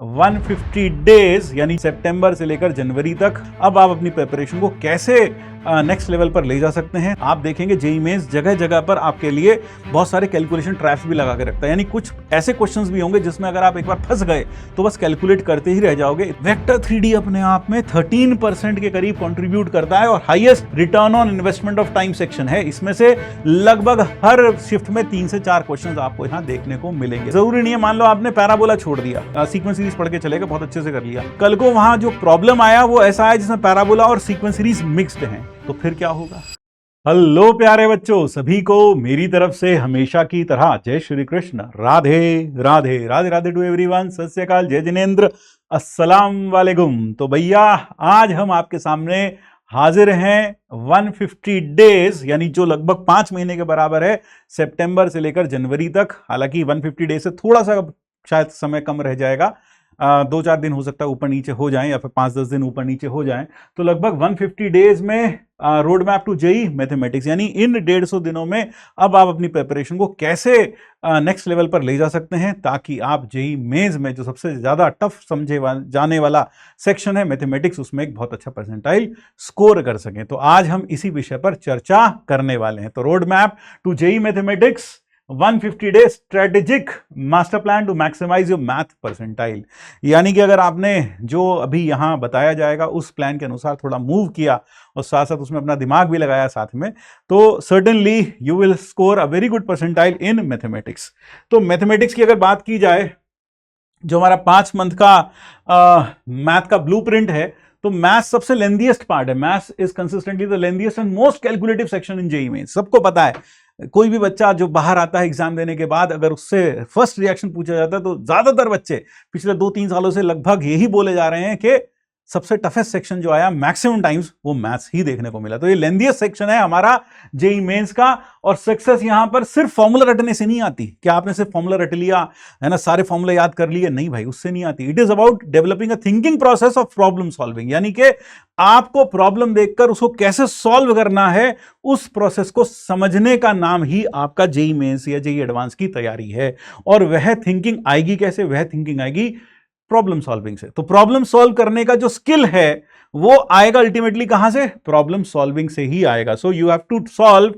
150 days यानी सितंबर से लेकर जनवरी तक अब आप अपनी प्रिपरेशन को कैसे नेक्स्ट लेवल पर ले जा सकते हैं। आप देखेंगे जेईई मेंस जगह जगह पर आपके लिए बहुत सारे कैलकुलेशन ट्रैप्स भी लगा के रखता है, यानी कुछ ऐसे क्वेश्चंस भी होंगे जिसमें अगर आप एक बार फंस गए तो बस कैलकुलेट करते ही रह जाओगे। वेक्टर 3D अपने आप में 13% के करीब कंट्रीब्यूट करता है और highest return on investment of time section है। इसमें से लगभग हर शिफ्ट में 3 से 4 क्वेश्चंस आपको यहाँ देखने को मिलेंगे। जरूरी नहीं है, मान लो आपने पैराबोला छोड़ दिया, सीक्वेंस सीरीज पढ़ के चलेगा, बहुत अच्छे से कर लिया, कल को वहां जो प्रॉब्लम आया वो ऐसा है जिसमें पैराबोला और सीक्वेंस सीरीज मिक्स्ड हैं, तो फिर क्या होगा। हेलो प्यारे बच्चों, सभी को मेरी तरफ से हमेशा की तरह जय श्री कृष्ण, राधे राधे राधे राधे टू एवरीवन, सत श्री अकाल, जय जिनेंद्र, अस्सलाम वालेकुम। तो भैया आज हम आपके सामने हाजिर हैं 150 डेज यानी जो लगभग 5 महीने के बराबर है सितंबर से लेकर जनवरी तक। हालांकि 150 डेज से थोड़ा सा शायद समय कम रह जाएगा, 2-4 दिन हो सकता है ऊपर नीचे हो जाएं या फिर 5-10 दिन ऊपर नीचे हो जाएं। तो लगभग 150 डेज में road map to JEE mathematics, यानी इन 150 दिनों में अब आप अपनी प्रिपरेशन को कैसे नेक्स्ट लेवल पर ले जा सकते हैं ताकि आप जेईई मेंस में जो सबसे ज़्यादा टफ समझे जाने वाला सेक्शन है मैथमेटिक्स, उसमें एक बहुत अच्छा परसेंटाइल स्कोर कर सकें। तो आज हम इसी विषय पर चर्चा करने वाले हैं। तो road map to JEE mathematics 150 day strategic master plan to maximise your math percentile, यानी कि अगर आपने जो अभी यहां बताया जाएगा उस प्लान के अनुसार थोड़ा मूव किया और साथ साथ उसमें अपना दिमाग भी लगाया साथ में, तो certainly you will score a very good percentile in mathematics. तो मैथमेटिक्स की अगर बात की जाए, जो हमारा 5 मंथ का मैथ का ब्लूप्रिंट है, तो मैथ्स सबसे लेंथीएस्ट पार्ट है। Maths is consistently the lengthiest and most calculative section in JEE में, सबको पता है। कोई भी बच्चा जो बाहर आता है एग्जाम देने के बाद, अगर उससे फर्स्ट रिएक्शन पूछा जाता है तो ज्यादातर बच्चे पिछले 2-3 सालों से लगभग यही बोले जा रहे हैं कि सबसे टफेस्ट सेक्शन जो आया मैक्सिमम टाइम्स वो मैथ्स ही देखने को मिला। तो ये लेंथीएस्ट सेक्शन है हमारा जेईई मेंस का, और सक्सेस यहां पर सिर्फ फॉर्मूला रटने से नहीं आती। क्या आपने सिर्फ फॉर्मूला रट लिया है ना, सारे फॉर्मूला याद कर लिए, नहीं भाई, उससे नहीं आती। It is about developing a thinking process of problem solving, यानी कि आपको प्रॉब्लम देखकर उसको कैसे सॉल्व करना है, उस प्रोसेस को समझने का नाम ही आपका जेईई मेंस या जेईई एडवांस की तैयारी है। और वह थिंकिंग आएगी कैसे? वह थिंकिंग आएगी प्रॉब्लम सॉल्विंग से। तो प्रॉब्लम सॉल्व करने का जो स्किल है वो आएगा अल्टीमेटली कहां से? प्रॉब्लम सॉल्विंग से ही आएगा। So you have to solve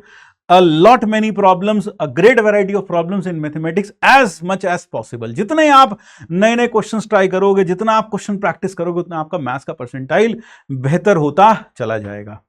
a lot many problems, a great variety of problems in mathematics as much as possible। जितने आप नए नए क्वेश्चंस ट्राई करोगे, जितना आप क्वेश्चन प्रैक्टिस करोगे, उतना आपका मैथ्स का परसेंटाइल बेहतर होता चला जाएगा।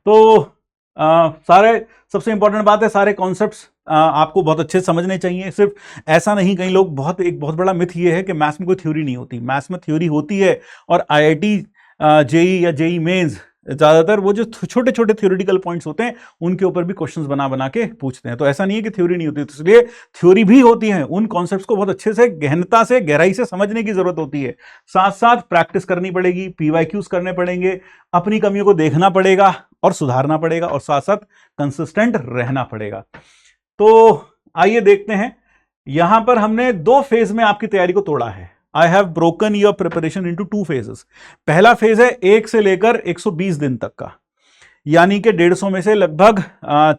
तो सारे सबसे इंपॉर्टेंट बात है, सारे कॉन्सेप्ट्स आपको बहुत अच्छे समझने चाहिए। सिर्फ ऐसा नहीं, कई लोग एक बहुत बड़ा मिथ ये है कि मैथ्स में कोई थ्योरी नहीं होती। मैथ्स में थ्योरी होती है, और आईआईटी जेईई या जेईई मेंस ज्यादातर वो जो छोटे छोटे थ्योरेटिकल पॉइंट्स होते हैं उनके ऊपर भी क्वेश्चंस बना बना के पूछते हैं। तो ऐसा नहीं है कि थ्योरी नहीं होती, तो इसलिए थ्योरी भी होती है। उन कॉन्सेप्ट्स को बहुत अच्छे से, गहनता से, गहराई से समझने की जरूरत होती है। साथ साथ प्रैक्टिस करनी पड़ेगी, पीवाईक्यूज करने पड़ेंगे, अपनी कमियों को देखना पड़ेगा और सुधारना पड़ेगा, और साथ साथ कंसिस्टेंट रहना पड़ेगा। तो आइए देखते हैं, यहां पर हमने 2 फेज में आपकी तैयारी को तोड़ा है। I have broken your preparation into 2 phases. पहला फेज है 1 से लेकर 120 दिन तक का, यानी कि 150 में से लगभग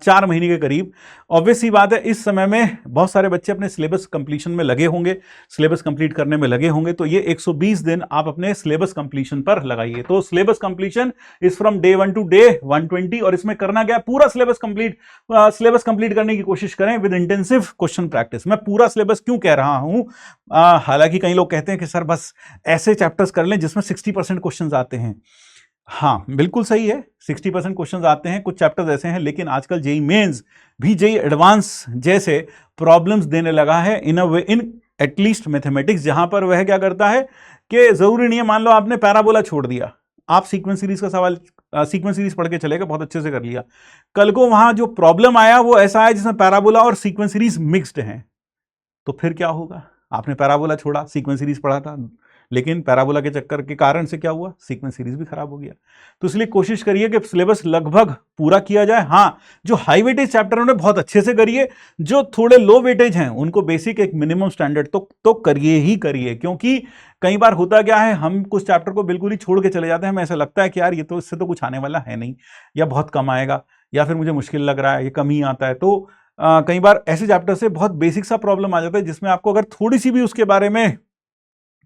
4 महीने के करीब। ऑब्वियस सी बात है, इस समय में बहुत सारे बच्चे अपने सिलेबस कंप्लीशन में लगे होंगे, सिलेबस कंप्लीट करने में लगे होंगे। तो ये 120 दिन आप अपने सिलेबस कंप्लीशन पर लगाइए। तो syllabus completion is from day 1 to day 120, और इसमें करना क्या है? पूरा सिलेबस कंप्लीट करने की कोशिश करें विद इंटेंसिव क्वेश्चन प्रैक्टिस। मैं पूरा सिलेबस क्यों कह रहा हूं? हालांकि कई लोग कहते हैं कि सर बस ऐसे चैप्टर्स कर लें जिसमें 60% क्वेश्चन आते हैं। हाँ, बिल्कुल सही है, 60% क्वेश्चंस आते हैं, कुछ चैप्टर्स ऐसे हैं, लेकिन आजकल जेईई मेंस भी जेईई एडवांस जैसे प्रॉब्लम्स देने लगा है इन एटलीस्ट मैथमेटिक्स, जहां पर वह क्या करता है कि जरूरी नहीं है, मान लो आपने पैराबोला छोड़ दिया, आप सीक्वेंस सीरीज का सवाल सीक्वेंस सीरीज पढ़ के चलेगा, बहुत अच्छे से कर लिया, कल को वहां जो प्रॉब्लम आया वो ऐसा है जिसमें पैराबोला और सीक्वेंस सीरीज मिक्स्ड हैं, तो फिर क्या होगा? आपने पैराबोला छोड़ा, सीक्वेंस सीरीज पढ़ा था, लेकिन पैराबोला के चक्कर के कारण से क्या हुआ? सीक्वेंस सीरीज भी खराब हो गया। तो इसलिए कोशिश करिए कि सिलेबस लगभग पूरा किया जाए। हाँ, जो हाई वेटेज चैप्टर उन्हें बहुत अच्छे से करिए, जो थोड़े लो वेटेज हैं उनको बेसिक एक मिनिमम स्टैंडर्ड तो करिए ही करिए। क्योंकि कई बार होता क्या है, हम कुछ चैप्टर को बिल्कुल ही छोड़ के चले जाते हैं, हमें ऐसा लगता है कि यार ये तो, इससे तो कुछ आने वाला है नहीं, या बहुत कम आएगा, या फिर मुझे मुश्किल लग रहा है, ये कम ही आता है। तो कई बार ऐसे चैप्टर से बहुत बेसिक सा प्रॉब्लम आ जाता है जिसमें आपको अगर थोड़ी सी भी उसके बारे में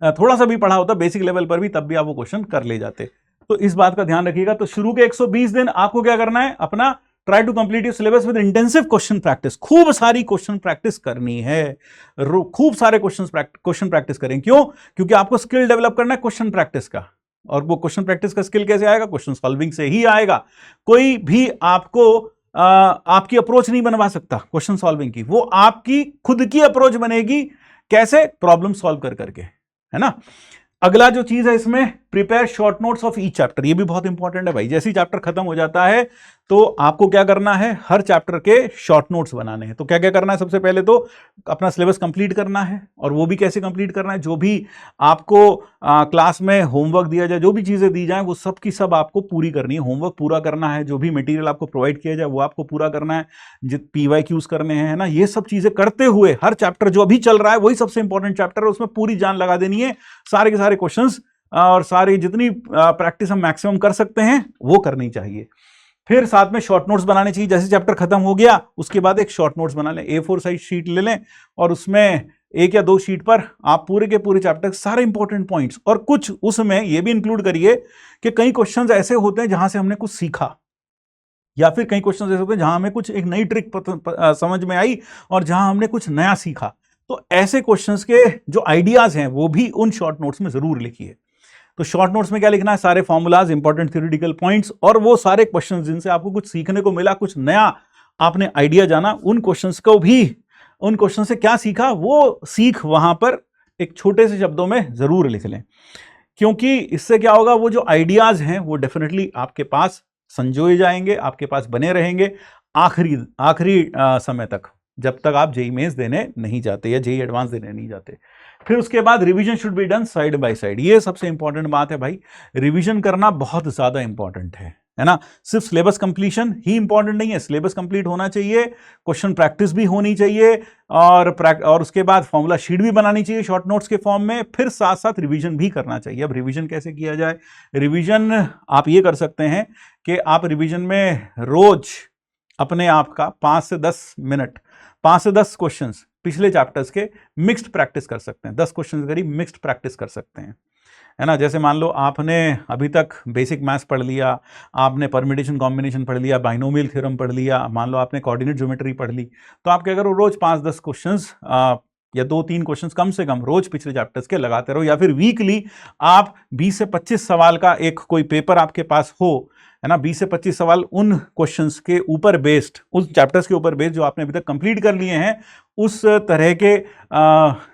थोड़ा सा भी पढ़ा होता बेसिक लेवल पर भी, तब भी आप वो क्वेश्चन कर ले जाते। तो इस बात का ध्यान रखिएगा। तो शुरू के 120 दिन आपको क्या करना है, अपना try to complete your syllabus with intensive question practice. खूब सारी क्वेश्चन प्रैक्टिस करनी है, खूब सारे क्वेश्चन प्रैक्टिस करें। क्यों? क्योंकि आपको स्किल डेवलप करना है क्वेश्चन प्रैक्टिस का, और वो क्वेश्चन प्रैक्टिस का स्किल कैसे आएगा? क्वेश्चन सॉल्विंग से ही आएगा। कोई भी आपको आपकी अप्रोच नहीं बनवा सकता क्वेश्चन सॉल्विंग की, वो आपकी खुद की अप्रोच बनेगी। कैसे? प्रॉब्लम सॉल्व कर करके, है ना। अगला जो चीज है इसमें, prepare short notes of each chapter. ये भी बहुत इंपॉर्टेंट है भाई। जैसे ही चैप्टर खत्म हो जाता है तो आपको क्या करना है, हर चैप्टर के शॉर्ट नोट्स बनाने हैं। तो क्या क्या करना है? सबसे पहले तो अपना सिलेबस कंप्लीट करना है, और वो भी कैसे कंप्लीट करना है, जो भी आपको क्लास में होमवर्क दिया जाए, जो भी चीजें दी जाए, वो सब की सब आपको पूरी करनी है। होमवर्क पूरा करना है, जो भी मटेरियल आपको प्रोवाइड किया जाए वो आपको पूरा करना है, PYQs करने हैं, है ना। ये सब चीजें करते हुए हर चैप्टर जो अभी चल रहा है वही सबसे इंपॉर्टेंट चैप्टर है, उसमें पूरी जान लगा देनी है। सारे के सारे क्वेश्चंस और सारी जितनी प्रैक्टिस हम मैक्सिमम कर सकते हैं वो करनी चाहिए। फिर साथ में शॉर्ट नोट्स बनाने चाहिए। जैसे चैप्टर खत्म हो गया उसके बाद एक शॉर्ट नोट्स बना लें, A4 साइज शीट ले लें, और उसमें 1 या 2 शीट पर आप पूरे के पूरे चैप्टर के सारे इंपॉर्टेंट पॉइंट्स, और कुछ उसमें यह भी इंक्लूड करिए कि कई क्वेश्चंस ऐसे होते हैं जहां से हमने कुछ सीखा, या फिर कई क्वेश्चंस ऐसे होते हैं जहां हमें कुछ एक नई ट्रिक समझ में आई और जहां हमने कुछ नया सीखा। तो ऐसे क्वेश्चंस के जो आइडियाज हैं वो भी उन शॉर्ट नोट्स में जरूर लिखिए। तो शॉर्ट नोट्स में क्या लिखना है? सारे फॉर्मूलाज, इंपॉर्टेंट थ्योरेटिकल पॉइंट्स, और वो सारे क्वेश्चंस जिनसे आपको कुछ सीखने को मिला, कुछ नया आपने आइडिया जाना, उन क्वेश्चंस को भी, उन क्वेश्चन से क्या सीखा वो सीख वहां पर एक छोटे से शब्दों में जरूर लिख लें। क्योंकि इससे क्या होगा, वो जो आइडियाज हैं वो डेफिनेटली आपके पास संजोए जाएंगे, आपके पास बने रहेंगे आखिरी आखिरी समय तक, जब तक आप जेईई मेंस देने नहीं जाते या जेईई एडवांस देने नहीं जाते। फिर उसके बाद revision should be done side by side. ये सबसे इंपॉर्टेंट बात है भाई, रिवीजन करना बहुत ज्यादा इंपॉर्टेंट है ना। सिर्फ सिलेबस कंप्लीशन ही इंपॉर्टेंट नहीं है, सिलेबस कंप्लीट होना चाहिए, क्वेश्चन प्रैक्टिस भी होनी चाहिए, और उसके बाद फॉर्मूला शीट भी बनानी चाहिए शॉर्ट नोट्स के फॉर्म में। फिर साथ साथ रिवीजन भी करना चाहिए। अब रिवीजन कैसे किया जाए? रिवीजन आप ये कर सकते हैं कि आप रिवीजन में रोज अपने आप का 5 से 10 मिनट, 5 से 10 क्वेश्चंस पिछले चैप्टर्स के मिक्स्ड प्रैक्टिस कर सकते हैं। 10 क्वेश्चंस करीब मिक्स्ड प्रैक्टिस कर सकते हैं, है ना। जैसे मान लो आपने अभी तक बेसिक मैथ्स पढ़ लिया, आपने परम्यूटेशन कॉम्बिनेशन पढ़ लिया, बाइनोमियल थ्योरम पढ़ लिया, मान लो आपने कोऑर्डिनेट ज्योमेट्री पढ़ ली, तो आप क्या करो, रोज 5-10 क्वेश्चंस या 2-3 क्वेश्चंस कम से कम रोज पिछले चैप्टर्स के लगाते रहो। या फिर वीकली आप 20 से 25 सवाल का एक कोई पेपर आपके पास हो, है ना, 20 से 25 सवाल उन क्वेश्चंस के ऊपर बेस्ड, उस चैप्टर्स के ऊपर बेस्ड जो आपने अभी तक कंप्लीट कर लिए हैं, उस तरह के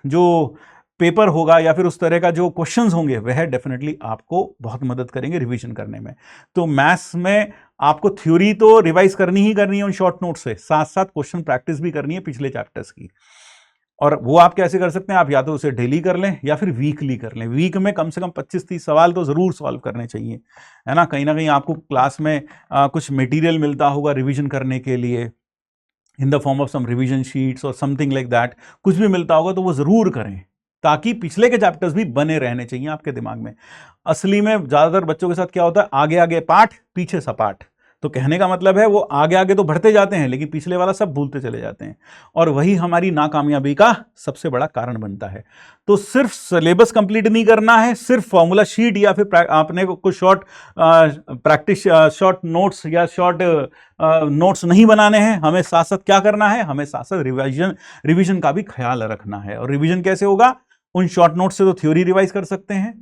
जो पेपर होगा या फिर उस तरह का जो क्वेश्चंस होंगे वह डेफिनेटली आपको बहुत मदद करेंगे रिवीजन करने में। तो मैथ्स में आपको थ्योरी तो रिवाइज करनी ही करनी है उन शॉर्ट नोट से, साथ साथ क्वेश्चन प्रैक्टिस भी करनी है पिछले चैप्टर्स की। और वो आप कैसे कर सकते हैं? आप या तो उसे डेली कर लें या फिर वीकली कर लें। वीक में कम से कम 25-30 सवाल तो जरूर सॉल्व करने चाहिए, है ना। कहीं ना कहीं आपको क्लास में कुछ मटेरियल मिलता होगा रिवीजन करने के लिए, in the form of some revision sheets और समथिंग लाइक दैट, कुछ भी मिलता होगा तो वो जरूर करें, ताकि पिछले के चैप्टर्स भी बने रहने चाहिए आपके दिमाग में। असली में ज्यादातर बच्चों के साथ क्या होता है, आगे आगे पाठ पीछे सपाट। तो कहने का मतलब है वो आगे आगे तो बढ़ते जाते हैं लेकिन पिछले वाला सब भूलते चले जाते हैं, और वही हमारी नाकामयाबी का सबसे बड़ा कारण बनता है। तो सिर्फ सिलेबस कंप्लीट नहीं करना है, सिर्फ फॉर्मूला शीट या फिर आपने कुछ शॉर्ट प्रैक्टिस शॉर्ट नोट्स या शॉर्ट नोट्स नहीं बनाने हैं। हमें साथ साथ क्या करना है, हमें साथ साथ रिवीजन का भी ख्याल रखना है। और रिवीजन कैसे होगा? उन शॉर्ट नोट्स से तो थ्योरी रिवाइज कर सकते हैं,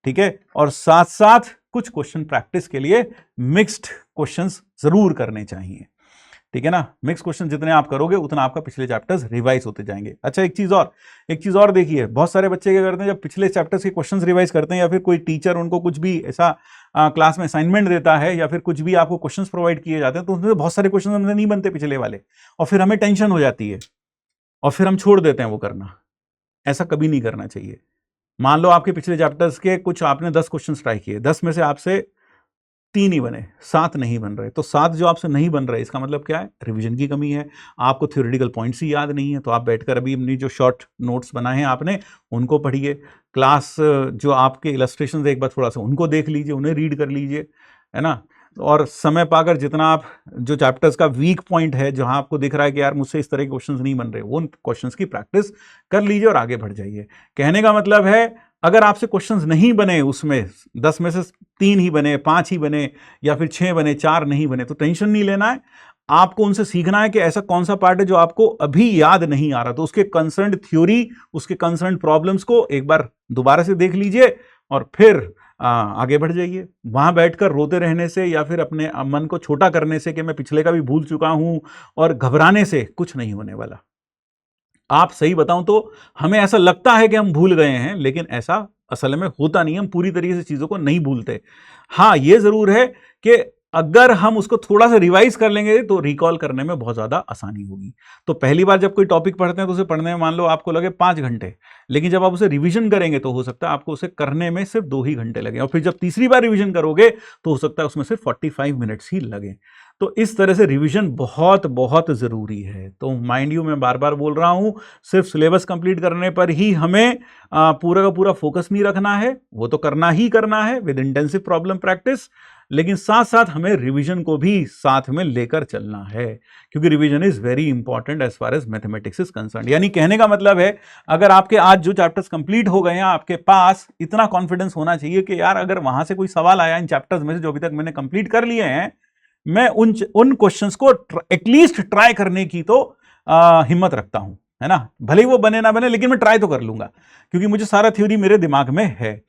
ठीक है, और साथ साथ कुछ क्वेश्चन प्रैक्टिस के लिए मिक्स्ड क्वेश्चंस जरूर करने चाहिए, ठीक है ना। मिक्स क्वेश्चन जितने आप करोगे उतना आपका पिछले चैप्टर्स रिवाइज होते जाएंगे। अच्छा, एक चीज और देखिए, बहुत सारे बच्चे क्या करते हैं, जब पिछले चैप्टर्स के क्वेश्चंस रिवाइज करते हैं या फिर कोई टीचर उनको कुछ भी ऐसा क्लास में असाइनमेंट देता है या फिर कुछ भी आपको क्वेश्चंस प्रोवाइड किए जाते हैं, तो उनमें बहुत सारे क्वेश्चन हमसे नहीं बनते पिछले वाले, और फिर हमें टेंशन हो जाती है और फिर हम छोड़ देते हैं वो करना। ऐसा कभी नहीं करना चाहिए। मान लो आपके पिछले चैप्टर्स के कुछ आपने 10 क्वेश्चन ट्राई किए, 10 में से आपसे 3 ही बने, 7 नहीं बन रहे, तो 7 जो आपसे नहीं बन रहे इसका मतलब क्या है? रिवीजन की कमी है, आपको थ्योरेटिकल पॉइंट्स ही याद नहीं है। तो आप बैठकर अभी अपनी जो शॉर्ट नोट्स बनाए हैं आपने उनको पढ़िए, क्लास जो आपके इलस्ट्रेशन एक बार थोड़ा सा उनको देख लीजिए, उन्हें रीड कर लीजिए, है ना। और समय पाकर जितना आप जो चैप्टर्स का वीक पॉइंट है, जहां आपको दिख रहा है कि यार मुझसे इस तरह के क्वेश्चंस नहीं बन रहे, वो उन क्वेश्चंस की प्रैक्टिस कर लीजिए और आगे बढ़ जाइए। कहने का मतलब है अगर आपसे क्वेश्चंस नहीं बने, उसमें 10 में से 3 ही बने, 5 ही बने, या फिर 6 बने, 4 नहीं बने, तो टेंशन नहीं लेना है। आपको उनसे सीखना है कि ऐसा कौन सा पार्ट है जो आपको अभी याद नहीं आ रहा, तो उसके कंसर्न थ्योरी, उसके कंसर्न प्रॉब्लम्स को एक बार दोबारा से देख लीजिए और फिर आगे बढ़ जाइए। वहां बैठकर रोते रहने से या फिर अपने मन को छोटा करने से कि मैं पिछले का भी भूल चुका हूं और घबराने से कुछ नहीं होने वाला। आप सही बताऊं तो हमें ऐसा लगता है कि हम भूल गए हैं, लेकिन ऐसा असल में होता नहीं। हम पूरी तरीके से चीजों को नहीं भूलते। हाँ, यह जरूर है कि अगर हम उसको थोड़ा सा रिवाइज कर लेंगे तो रिकॉल करने में बहुत ज्यादा आसानी होगी। तो पहली बार जब कोई टॉपिक पढ़ते हैं तो उसे पढ़ने में मान लो आपको लगे 5 घंटे, लेकिन जब आप उसे रिवीजन करेंगे तो हो सकता है आपको उसे करने में सिर्फ 2 ही घंटे लगे, और फिर जब तीसरी बार रिवीजन करोगे तो हो सकता है उसमें सिर्फ 45 मिनट्स ही लगे। तो इस तरह से रिवीजन बहुत बहुत जरूरी है। तो माइंड यू, मैं बार बार बोल रहा हूं, सिर्फ सिलेबस कंप्लीट करने पर ही हमें पूरा का पूरा फोकस नहीं रखना है, वो तो करना ही करना है विद इंटेंसिव प्रॉब्लम प्रैक्टिस, लेकिन साथ साथ हमें रिवीजन को भी साथ में लेकर चलना है, क्योंकि revision is very important as far as mathematics is concern. यानी कहने का मतलब है, अगर आपके आज जो चैप्टर्स कंप्लीट हो गए हैं, आपके पास इतना कॉन्फिडेंस होना चाहिए कि यार अगर वहां से कोई सवाल आया इन चैप्टर्स में से जो अभी तक मैंने कंप्लीट कर लिए हैं, मैं उन क्वेश्चंस को एटलीस्ट ट्राई करने की तो हिम्मत रखता हूं, है ना। भले ही वो बने ना बने, लेकिन मैं ट्राई तो कर लूंगा, क्योंकि मुझे सारा थ्योरी मेरे दिमाग में है।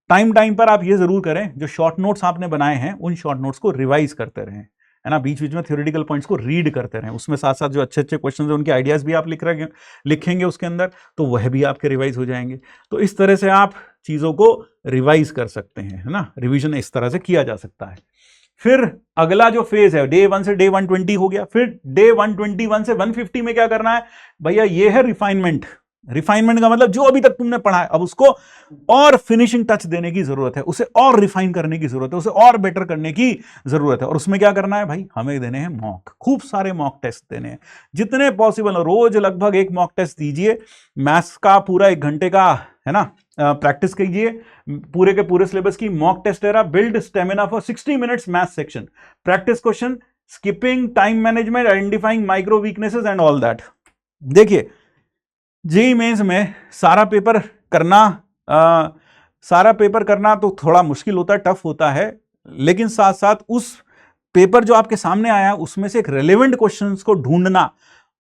टाइम पर आप ये जरूर करें, जो शॉर्ट नोट्स आपने बनाए हैं उन शॉर्ट नोट्स को रिवाइज करते रहें, है ना। बीच बीच में थ्योरेटिकल पॉइंट्स को रीड करते रहें, उसमें साथ साथ जो अच्छे अच्छे क्वेश्चंस हैं उनके आइडियाज भी आप लिखेंगे उसके अंदर, तो वह भी आपके रिवाइज हो जाएंगे। तो इस तरह से आप चीजों को रिवाइज कर सकते हैं, है ना। रिवीजन इस तरह से किया जा सकता है। फिर अगला जो फेज है, डे 1 से डे 120 हो गया, फिर डे 121 से 150 में क्या करना है भैया, ये है रिफाइनमेंट। रिफाइनमेंट का मतलब जो अभी तक तुमने पढ़ा है, अब उसको और फिनिशिंग टच देने की जरूरत है, उसे और रिफाइन करने की जरूरत है, उसे और बेटर करने की जरूरत है। और उसमें क्या करना है भाई, हमें देने हैं मॉक, खूब सारे मॉक टेस्ट देने हैं, जितने पॉसिबल हो। रोज लगभग एक मॉक टेस्ट दीजिए। मैथ्स का पूरा 1 घंटे का, है ना, प्रैक्टिस कीजिए पूरे के पूरे सिलेबस की। मॉक टेस्ट है, build stamina for 60 minutes math section, practice question, skipping, time management, identifying micro weaknesses and all that. देखिए, जेईई मेंस में सारा पेपर करना तो थोड़ा मुश्किल होता है, टफ होता है, लेकिन साथ साथ उस पेपर जो आपके सामने आया उसमें से एक रेलेवेंट क्वेश्चंस को ढूंढना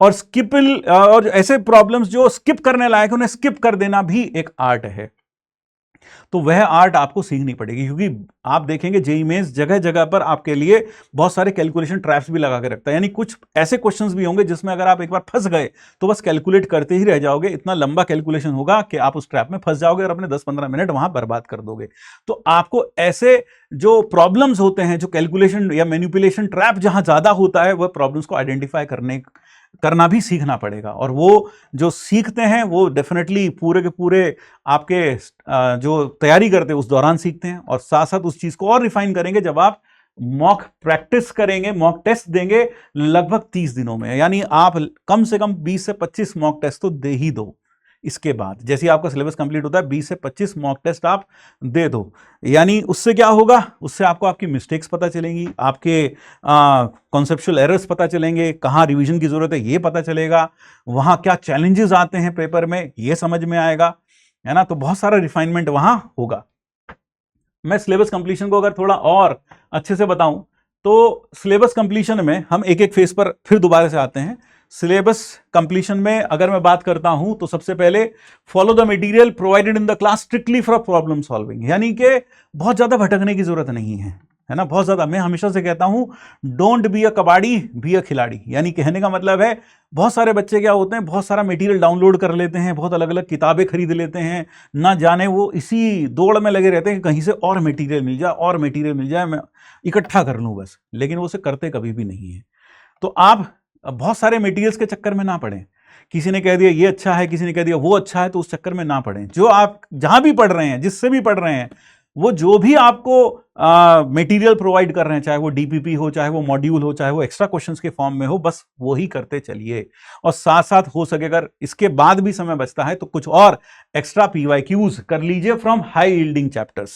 और ऐसे प्रॉब्लम्स जो स्किप करने लायक है उन्हें स्किप कर देना भी एक आर्ट है। तो वह आर्ट आपको सीखनी पड़ेगी, क्योंकि आप देखेंगे जेईई मेंस जगह जगह पर आपके लिए बहुत सारे कैलकुलेशन ट्रैप्स भी लगा के रखता है। यानी कुछ ऐसे क्वेश्चंस भी होंगे जिसमें अगर आप एक बार फंस गए तो बस कैलकुलेट करते ही रह जाओगे, इतना लंबा कैलकुलेशन होगा कि आप उस ट्रैप में फंस जाओगे और अपने 10-15 मिनट वहां बर्बाद कर दोगे। तो आपको ऐसे जो प्रॉब्लम्स होते हैं, जो कैलकुलेशन या मैनिपुलेशन ट्रैप जहां ज्यादा होता है, वह प्रॉब्लम्स को आइडेंटिफाई करना भी सीखना पड़ेगा। और वो जो सीखते हैं वो डेफिनेटली पूरे के पूरे आपके जो तैयारी करते हैं उस दौरान सीखते हैं, और साथ साथ उस चीज को और रिफाइन करेंगे जब आप मॉक प्रैक्टिस करेंगे, मॉक टेस्ट देंगे लगभग 30 दिनों में। यानी आप कम से कम 20 से 25 मॉक टेस्ट तो दे ही दो। इसके बाद जैसे आपका सिलेबस कंप्लीट होता है 20 से 25 मॉक टेस्ट आप दे दो। यानी उससे क्या होगा, उससे आपको आपकी मिस्टेक्स पता चलेंगी, आपके कॉन्सेप्चुअल एरर्स पता चलेंगे, कहाँ रिवीजन की जरूरत है ये पता चलेगा, वहाँ क्या चैलेंजेस आते हैं पेपर में ये समझ में आएगा, है ना। तो बहुत सारा रिफाइनमेंट वहाँ होगा। मैं सिलेबस कंप्लीशन को अगर थोड़ा और अच्छे से बताऊं तो सिलेबस कंप्लीशन में हम एक एक फेज पर फिर दोबारा से आते हैं। सिलेबस कंप्लीशन में अगर मैं बात करता हूं तो सबसे पहले follow the material provided in the class strictly for problem solving, यानी कि बहुत ज्यादा भटकने की जरूरत नहीं है ना। बहुत ज्यादा, मैं हमेशा से कहता हूं डोंट बी अ कबाड़ी बी अ खिलाड़ी। यानी कहने का मतलब है, बहुत सारे बच्चे क्या होते हैं, बहुत सारा मटेरियल डाउनलोड कर लेते हैं, बहुत अलग अलग किताबें खरीद लेते हैं, ना जाने वो इसी दौड़ में लगे रहते हैं कि कहीं से और मटेरियल मिल जाए, और मटेरियल मिल जाए, मैं इकट्ठा कर लूं बस, लेकिन वो उसे करते कभी भी नहीं है। तो आप बहुत सारे मटेरियल्स के चक्कर में ना पड़ें। किसी ने कह दिया ये अच्छा है, किसी ने कह दिया वो अच्छा है, तो उस चक्कर में ना पड़ें। जो आप जहां भी पढ़ रहे हैं, जिससे भी पढ़ रहे हैं, वो जो भी आपको मटेरियल प्रोवाइड कर रहे हैं, चाहे वो डीपीपी हो, चाहे वो मॉड्यूल हो, चाहे वो एक्स्ट्रा क्वेश्चंस के फॉर्म में हो, बस वो ही करते चलिए। और साथ साथ हो सके अगर इसके बाद भी समय बचता है तो कुछ और एक्स्ट्रा पीवाईक्यूज कर लीजिए from high yielding chapters.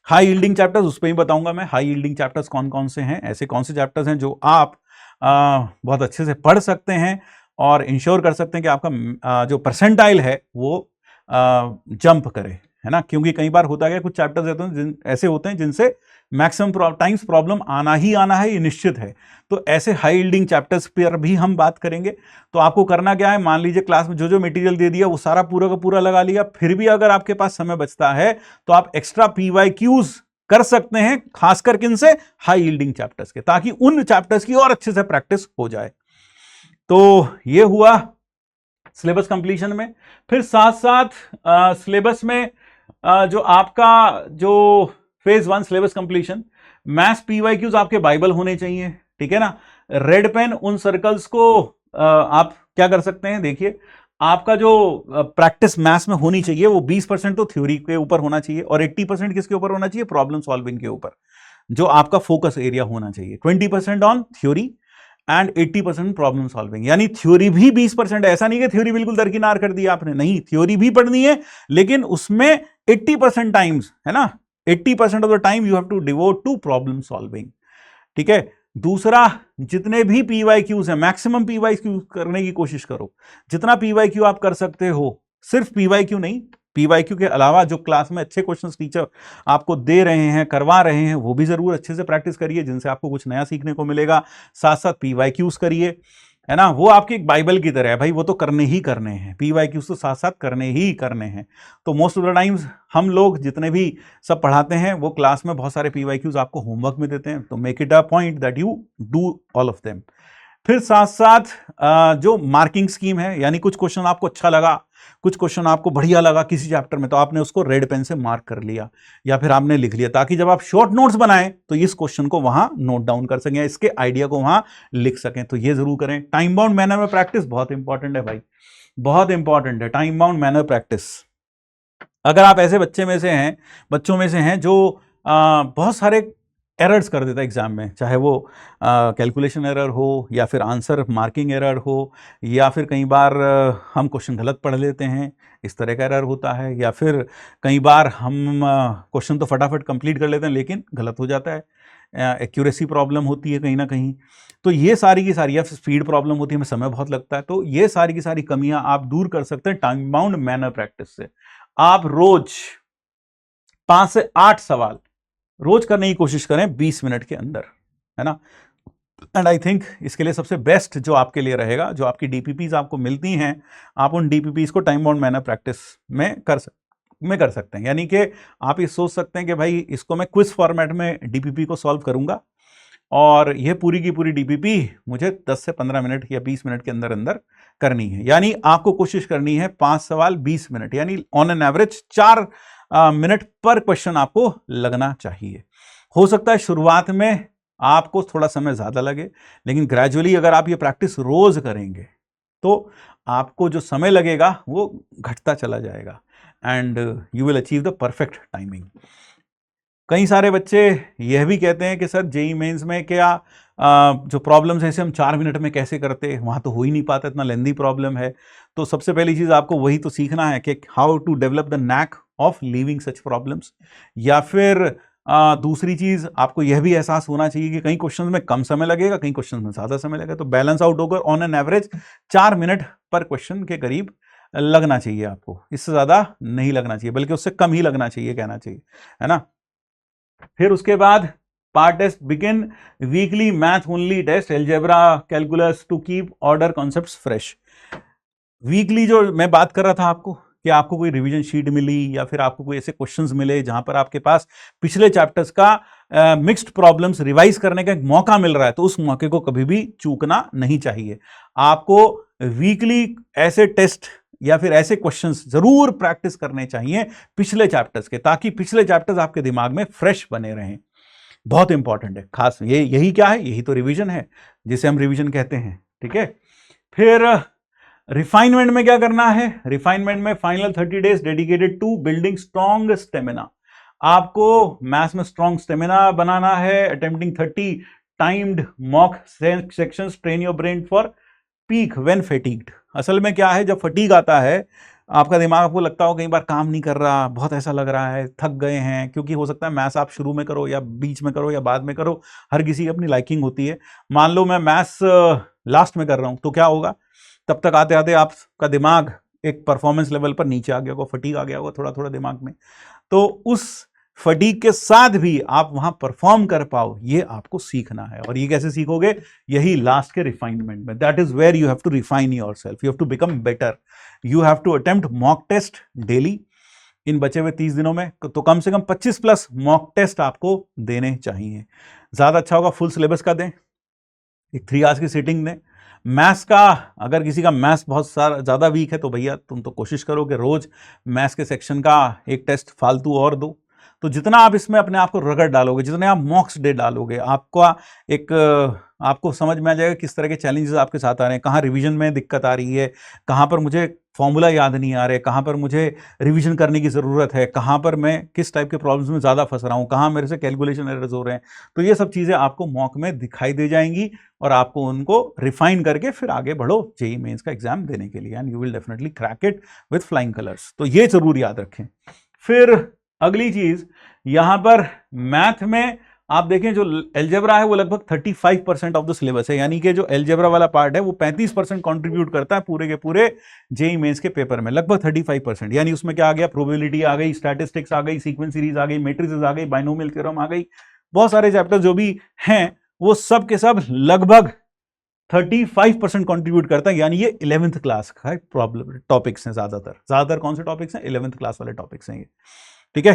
High yielding chapters उस पर ही बताऊंगा मैं। हाई यील्डिंग चैप्टर्स कौन कौन से हैं, ऐसे कौन से चैप्टर्स हैं जो आप बहुत अच्छे से पढ़ सकते हैं और इंश्योर कर सकते हैं कि आपका जो परसेंटाइल है वो जंप करे, है ना, क्योंकि कई बार होता है कुछ चैप्टर्स ऐसे होते हैं जिनसे मैक्सिमम टाइम्स प्रॉब्लम आना ही आना है, ये निश्चित है। तो ऐसे हाई यील्डिंग चैप्टर्स पर भी हम बात करेंगे। तो आपको करना क्या है, मान लीजिए क्लास में जो जो मटेरियल दे दिया वो सारा पूरा का पूरा लगा लिया, फिर भी अगर आपके पास समय बचता है तो आप एक्स्ट्रा PYQs कर सकते हैं, खासकर किन से, हाई यील्डिंग चैप्टर्स के, ताकि उन चैप्टर्स की और अच्छे से प्रैक्टिस हो जाए। तो ये हुआ सिलेबस कंप्लीशन में। फिर साथ साथ सिलेबस में जो आपका जो phase 1 syllabus completion, maths PYQs आपके बाइबल होने चाहिए, ठीक है ना। रेड पेन उन सर्कल्स को आप क्या कर सकते हैं, देखिए आपका जो प्रैक्टिस मैथ्स में होनी चाहिए वो 20% तो थ्योरी के ऊपर होना चाहिए और 80% किसके ऊपर होना चाहिए, प्रॉब्लम सॉल्विंग के ऊपर, जो आपका फोकस एरिया होना चाहिए। 20% on theory and 80% problem solving. यानी थ्योरी भी 20%, ऐसा नहीं कि थ्योरी बिल्कुल दरकिनार कर दिया आपने, नहीं, थ्योरी भी पढ़नी है, लेकिन उसमें 80% टाइम्स, है ना, 80% of the time you have to devote to problem solving, ठीक है। दूसरा, जितने भी PYQs हैं मैक्सिमम PYQ करने की कोशिश करो, जितना PYQ आप कर सकते हो, सिर्फ PYQ नहीं, PYQ के अलावा जो क्लास में अच्छे क्वेश्चंस टीचर आपको दे रहे हैं, करवा रहे हैं, वो भी जरूर अच्छे से प्रैक्टिस करिए, जिनसे आपको कुछ नया सीखने को मिलेगा। साथ साथ PYQs करिए, है ना, वो आपकी एक बाइबल की तरह है भाई, वो तो करने ही करने हैं, PYQs तो साथ साथ करने ही करने हैं। तो मोस्ट ऑफ द टाइम्स हम लोग जितने भी सब पढ़ाते हैं वो क्लास में बहुत सारे PYQs आपको होमवर्क में देते हैं, तो make it a point that you do all of them. फिर साथ साथ जो मार्किंग स्कीम है, यानी कुछ क्वेश्चन आपको अच्छा लगा, कुछ क्वेश्चन आपको बढ़िया लगा किसी चैप्टर में, तो आपने उसको रेड पेन से मार्क कर लिया या फिर आपने लिख लिया, ताकि जब आप शॉर्ट नोट्स बनाएं तो इस क्वेश्चन को वहां नोट डाउन कर सकें, इसके आइडिया को वहां लिख सकें। तो ये जरूर करें। टाइम बाउंड मैनर में प्रैक्टिस बहुत इंपॉर्टेंट है भाई, बहुत इंपॉर्टेंट है टाइम बाउंड मैनर प्रैक्टिस। अगर आप ऐसे बच्चों में से हैं जो बहुत सारे एरर्स कर देता है एग्जाम में, चाहे वो कैलकुलेशन एरर हो या फिर आंसर मार्किंग एरर हो, या फिर कई बार हम क्वेश्चन गलत पढ़ लेते हैं, इस तरह का एरर होता है, या फिर कई बार हम क्वेश्चन तो फटाफट कंप्लीट कर लेते हैं लेकिन गलत हो जाता है, एक्यूरेसी प्रॉब्लम होती है कहीं ना कहीं। तो ये सारी की सारी, या फिर स्पीड प्रॉब्लम होती है, हमें समय बहुत लगता है, तो ये सारी की सारी कमियां आप दूर कर सकते हैं टाइम बाउंड मैनर प्रैक्टिस से। आप रोज 5 से 8 सवाल रोज करने की कोशिश करें 20 मिनट के अंदर, है ना। एंड आई थिंक इसके लिए सबसे बेस्ट जो आपके लिए रहेगा, जो आपकी DPPs आपको मिलती हैं, आप उन DPPs को टाइम बाउंड मैनर प्रैक्टिस में कर सकते हैं। यानी कि आप ये सोच सकते हैं कि भाई इसको मैं क्विज फॉर्मेट में DPP को सॉल्व करूंगा और ये पूरी की पूरी DPP मुझे 10 से 15 मिनट या 20 मिनट के अंदर अंदर करनी है। यानी आपको कोशिश करनी है 5 सवाल 20 मिनट, यानी ऑन एन एवरेज 4 मिनट पर क्वेश्चन आपको लगना चाहिए। हो सकता है शुरुआत में आपको थोड़ा समय ज्यादा लगे, लेकिन ग्रेजुअली अगर आप ये प्रैक्टिस रोज करेंगे तो आपको जो समय लगेगा वो घटता चला जाएगा and you will achieve the perfect timing. कई सारे बच्चे यह भी कहते हैं कि सर जेईई मेंस में क्या जो प्रॉब्लम्स है इसे हम 4 मिनट में कैसे करते, वहाँ तो हो ही नहीं पाता, इतना लेंदी प्रॉब्लम है। तो सबसे पहली चीज़ आपको वही तो सीखना है कि how to develop the knack of leaving such problems. या फिर दूसरी चीज़ आपको यह भी एहसास होना चाहिए कि कई क्वेश्चन में कम समय लगेगा, कई क्वेश्चन में ज़्यादा समय लगेगा, तो बैलेंस आउट होकर ऑन एन एवरेज 4 मिनट पर क्वेश्चन के करीब लगना चाहिए आपको, इससे ज़्यादा नहीं लगना चाहिए, बल्कि उससे कम ही लगना चाहिए कहना चाहिए, है ना। फिर उसके बाद part test begin weekly math only test algebra calculus to keep order concepts fresh. Weekly जो मैं बात कर रहा था आपको कि आपको कोई रिवीजन शीट मिली या फिर आपको कोई ऐसे क्वेश्चंस मिले जहां पर आपके पास पिछले चैप्टर्स का मिक्स्ड प्रॉब्लम्स रिवाइज करने का एक मौका मिल रहा है, तो उस मौके को कभी भी चूकना नहीं चाहिए। आपको वीकली ऐसे टेस्ट या फिर ऐसे क्वेश्चंस जरूर प्रैक्टिस करने चाहिए पिछले चैप्टर्स के, ताकि पिछले चैप्टर्स आपके दिमाग में फ्रेश बने रहें। बहुत इंपॉर्टेंट है, खास यही क्या है, यही तो रिवीजन है जिसे हम रिवीजन कहते हैं, ठीक है। फिर रिफाइनमेंट में क्या करना है, रिफाइनमेंट में final 30 days dedicated to building strong stamina. आपको मैथ्स में स्ट्रॉन्ग स्टेमिना बनाना है। Attempting 30 timed mock sections train your brain for peak when fatigued. असल में क्या है, जब फटीग आता है आपका दिमाग, आपको लगता हो कई बार काम नहीं कर रहा, बहुत ऐसा लग रहा है थक गए हैं, क्योंकि हो सकता है मैथ्स आप शुरू में करो या बीच में करो या बाद में करो, हर किसी की अपनी लाइकिंग होती है। मान लो मैं मैथ्स लास्ट में कर रहा हूं तो क्या होगा, तब तक आते आते आपका दिमाग एक परफॉर्मेंस लेवल पर नीचे आ गया होगा, फटीग आ गया होगा थोड़ा थोड़ा दिमाग में, तो उस फटीग के साथ भी आप वहां परफॉर्म कर पाओ, ये आपको सीखना है। और ये कैसे सीखोगे? यही लास्ट के रिफाइनमेंट में, that is where you have to refine yourself, you have to become better, you have to attempt mock test daily इन बचे हुए 30 दिनों में। तो कम से कम 25 प्लस मॉक टेस्ट आपको देने चाहिए। ज्यादा अच्छा होगा फुल सिलेबस का दें, एक 3 आवर्स की सीटिंग दें। मैथ्स का, अगर किसी का मैथ्स बहुत सारा ज़्यादा वीक है तो भैया तुम तो कोशिश करो कि रोज़ मैथ्स के सेक्शन का एक टेस्ट फालतू और दो। तो जितना आप इसमें अपने आप को रगड़ डालोगे, जितने आप मॉक्स डे डालोगे, आपको समझ में आ जाएगा किस तरह के चैलेंजेस आपके साथ आ रहे हैं, कहाँ रिवीजन में दिक्कत आ रही है, कहाँ पर मुझे फॉर्मूला याद नहीं आ रहे, कहाँ पर मुझे रिवीजन करने की ज़रूरत है, कहाँ पर मैं किस टाइप के प्रॉब्लम्स में ज़्यादा फंस रहा हूँ, कहाँ मेरे से कैलकुलेशन एरर्स हो रहे हैं। तो ये सब चीज़ें आपको मॉक में दिखाई दे जाएंगी और आपको उनको रिफाइन करके फिर आगे बढ़ो जेईई मेंस का एग्जाम देने के लिए, and you will definitely crack it with flying colours. तो ये जरूर याद रखें। फिर अगली चीज, यहां पर मैथ में आप देखें जो एलजेब्रा है वो लगभग 35% ऑफ द सिलेबस है, यानी कि जो एलजेब्रा वाला पार्ट है वो 35% कंट्रीब्यूट करता है पूरे के पूरे जेईई मेंस के पेपर में, लगभग 35%। यानी उसमें क्या आ गया? प्रोबेबिलिटी आ गई, स्टैटिस्टिक्स आ गई, सीक्वेंस सीरीज आ गई, मैट्रिसेस आ गई, बाइनोमियल थ्योरम आ गई, बहुत सारे चैप्टर जो भी हैं वो सब के सब लगभग 35% कंट्रीब्यूट करता है। यानी ये 11th क्लास का प्रॉब्लम टॉपिक्स हैं, ज्यादातर कौन से टॉपिक्स हैं? 11th क्लास वाले टॉपिक्स हैं ये, ठीक है।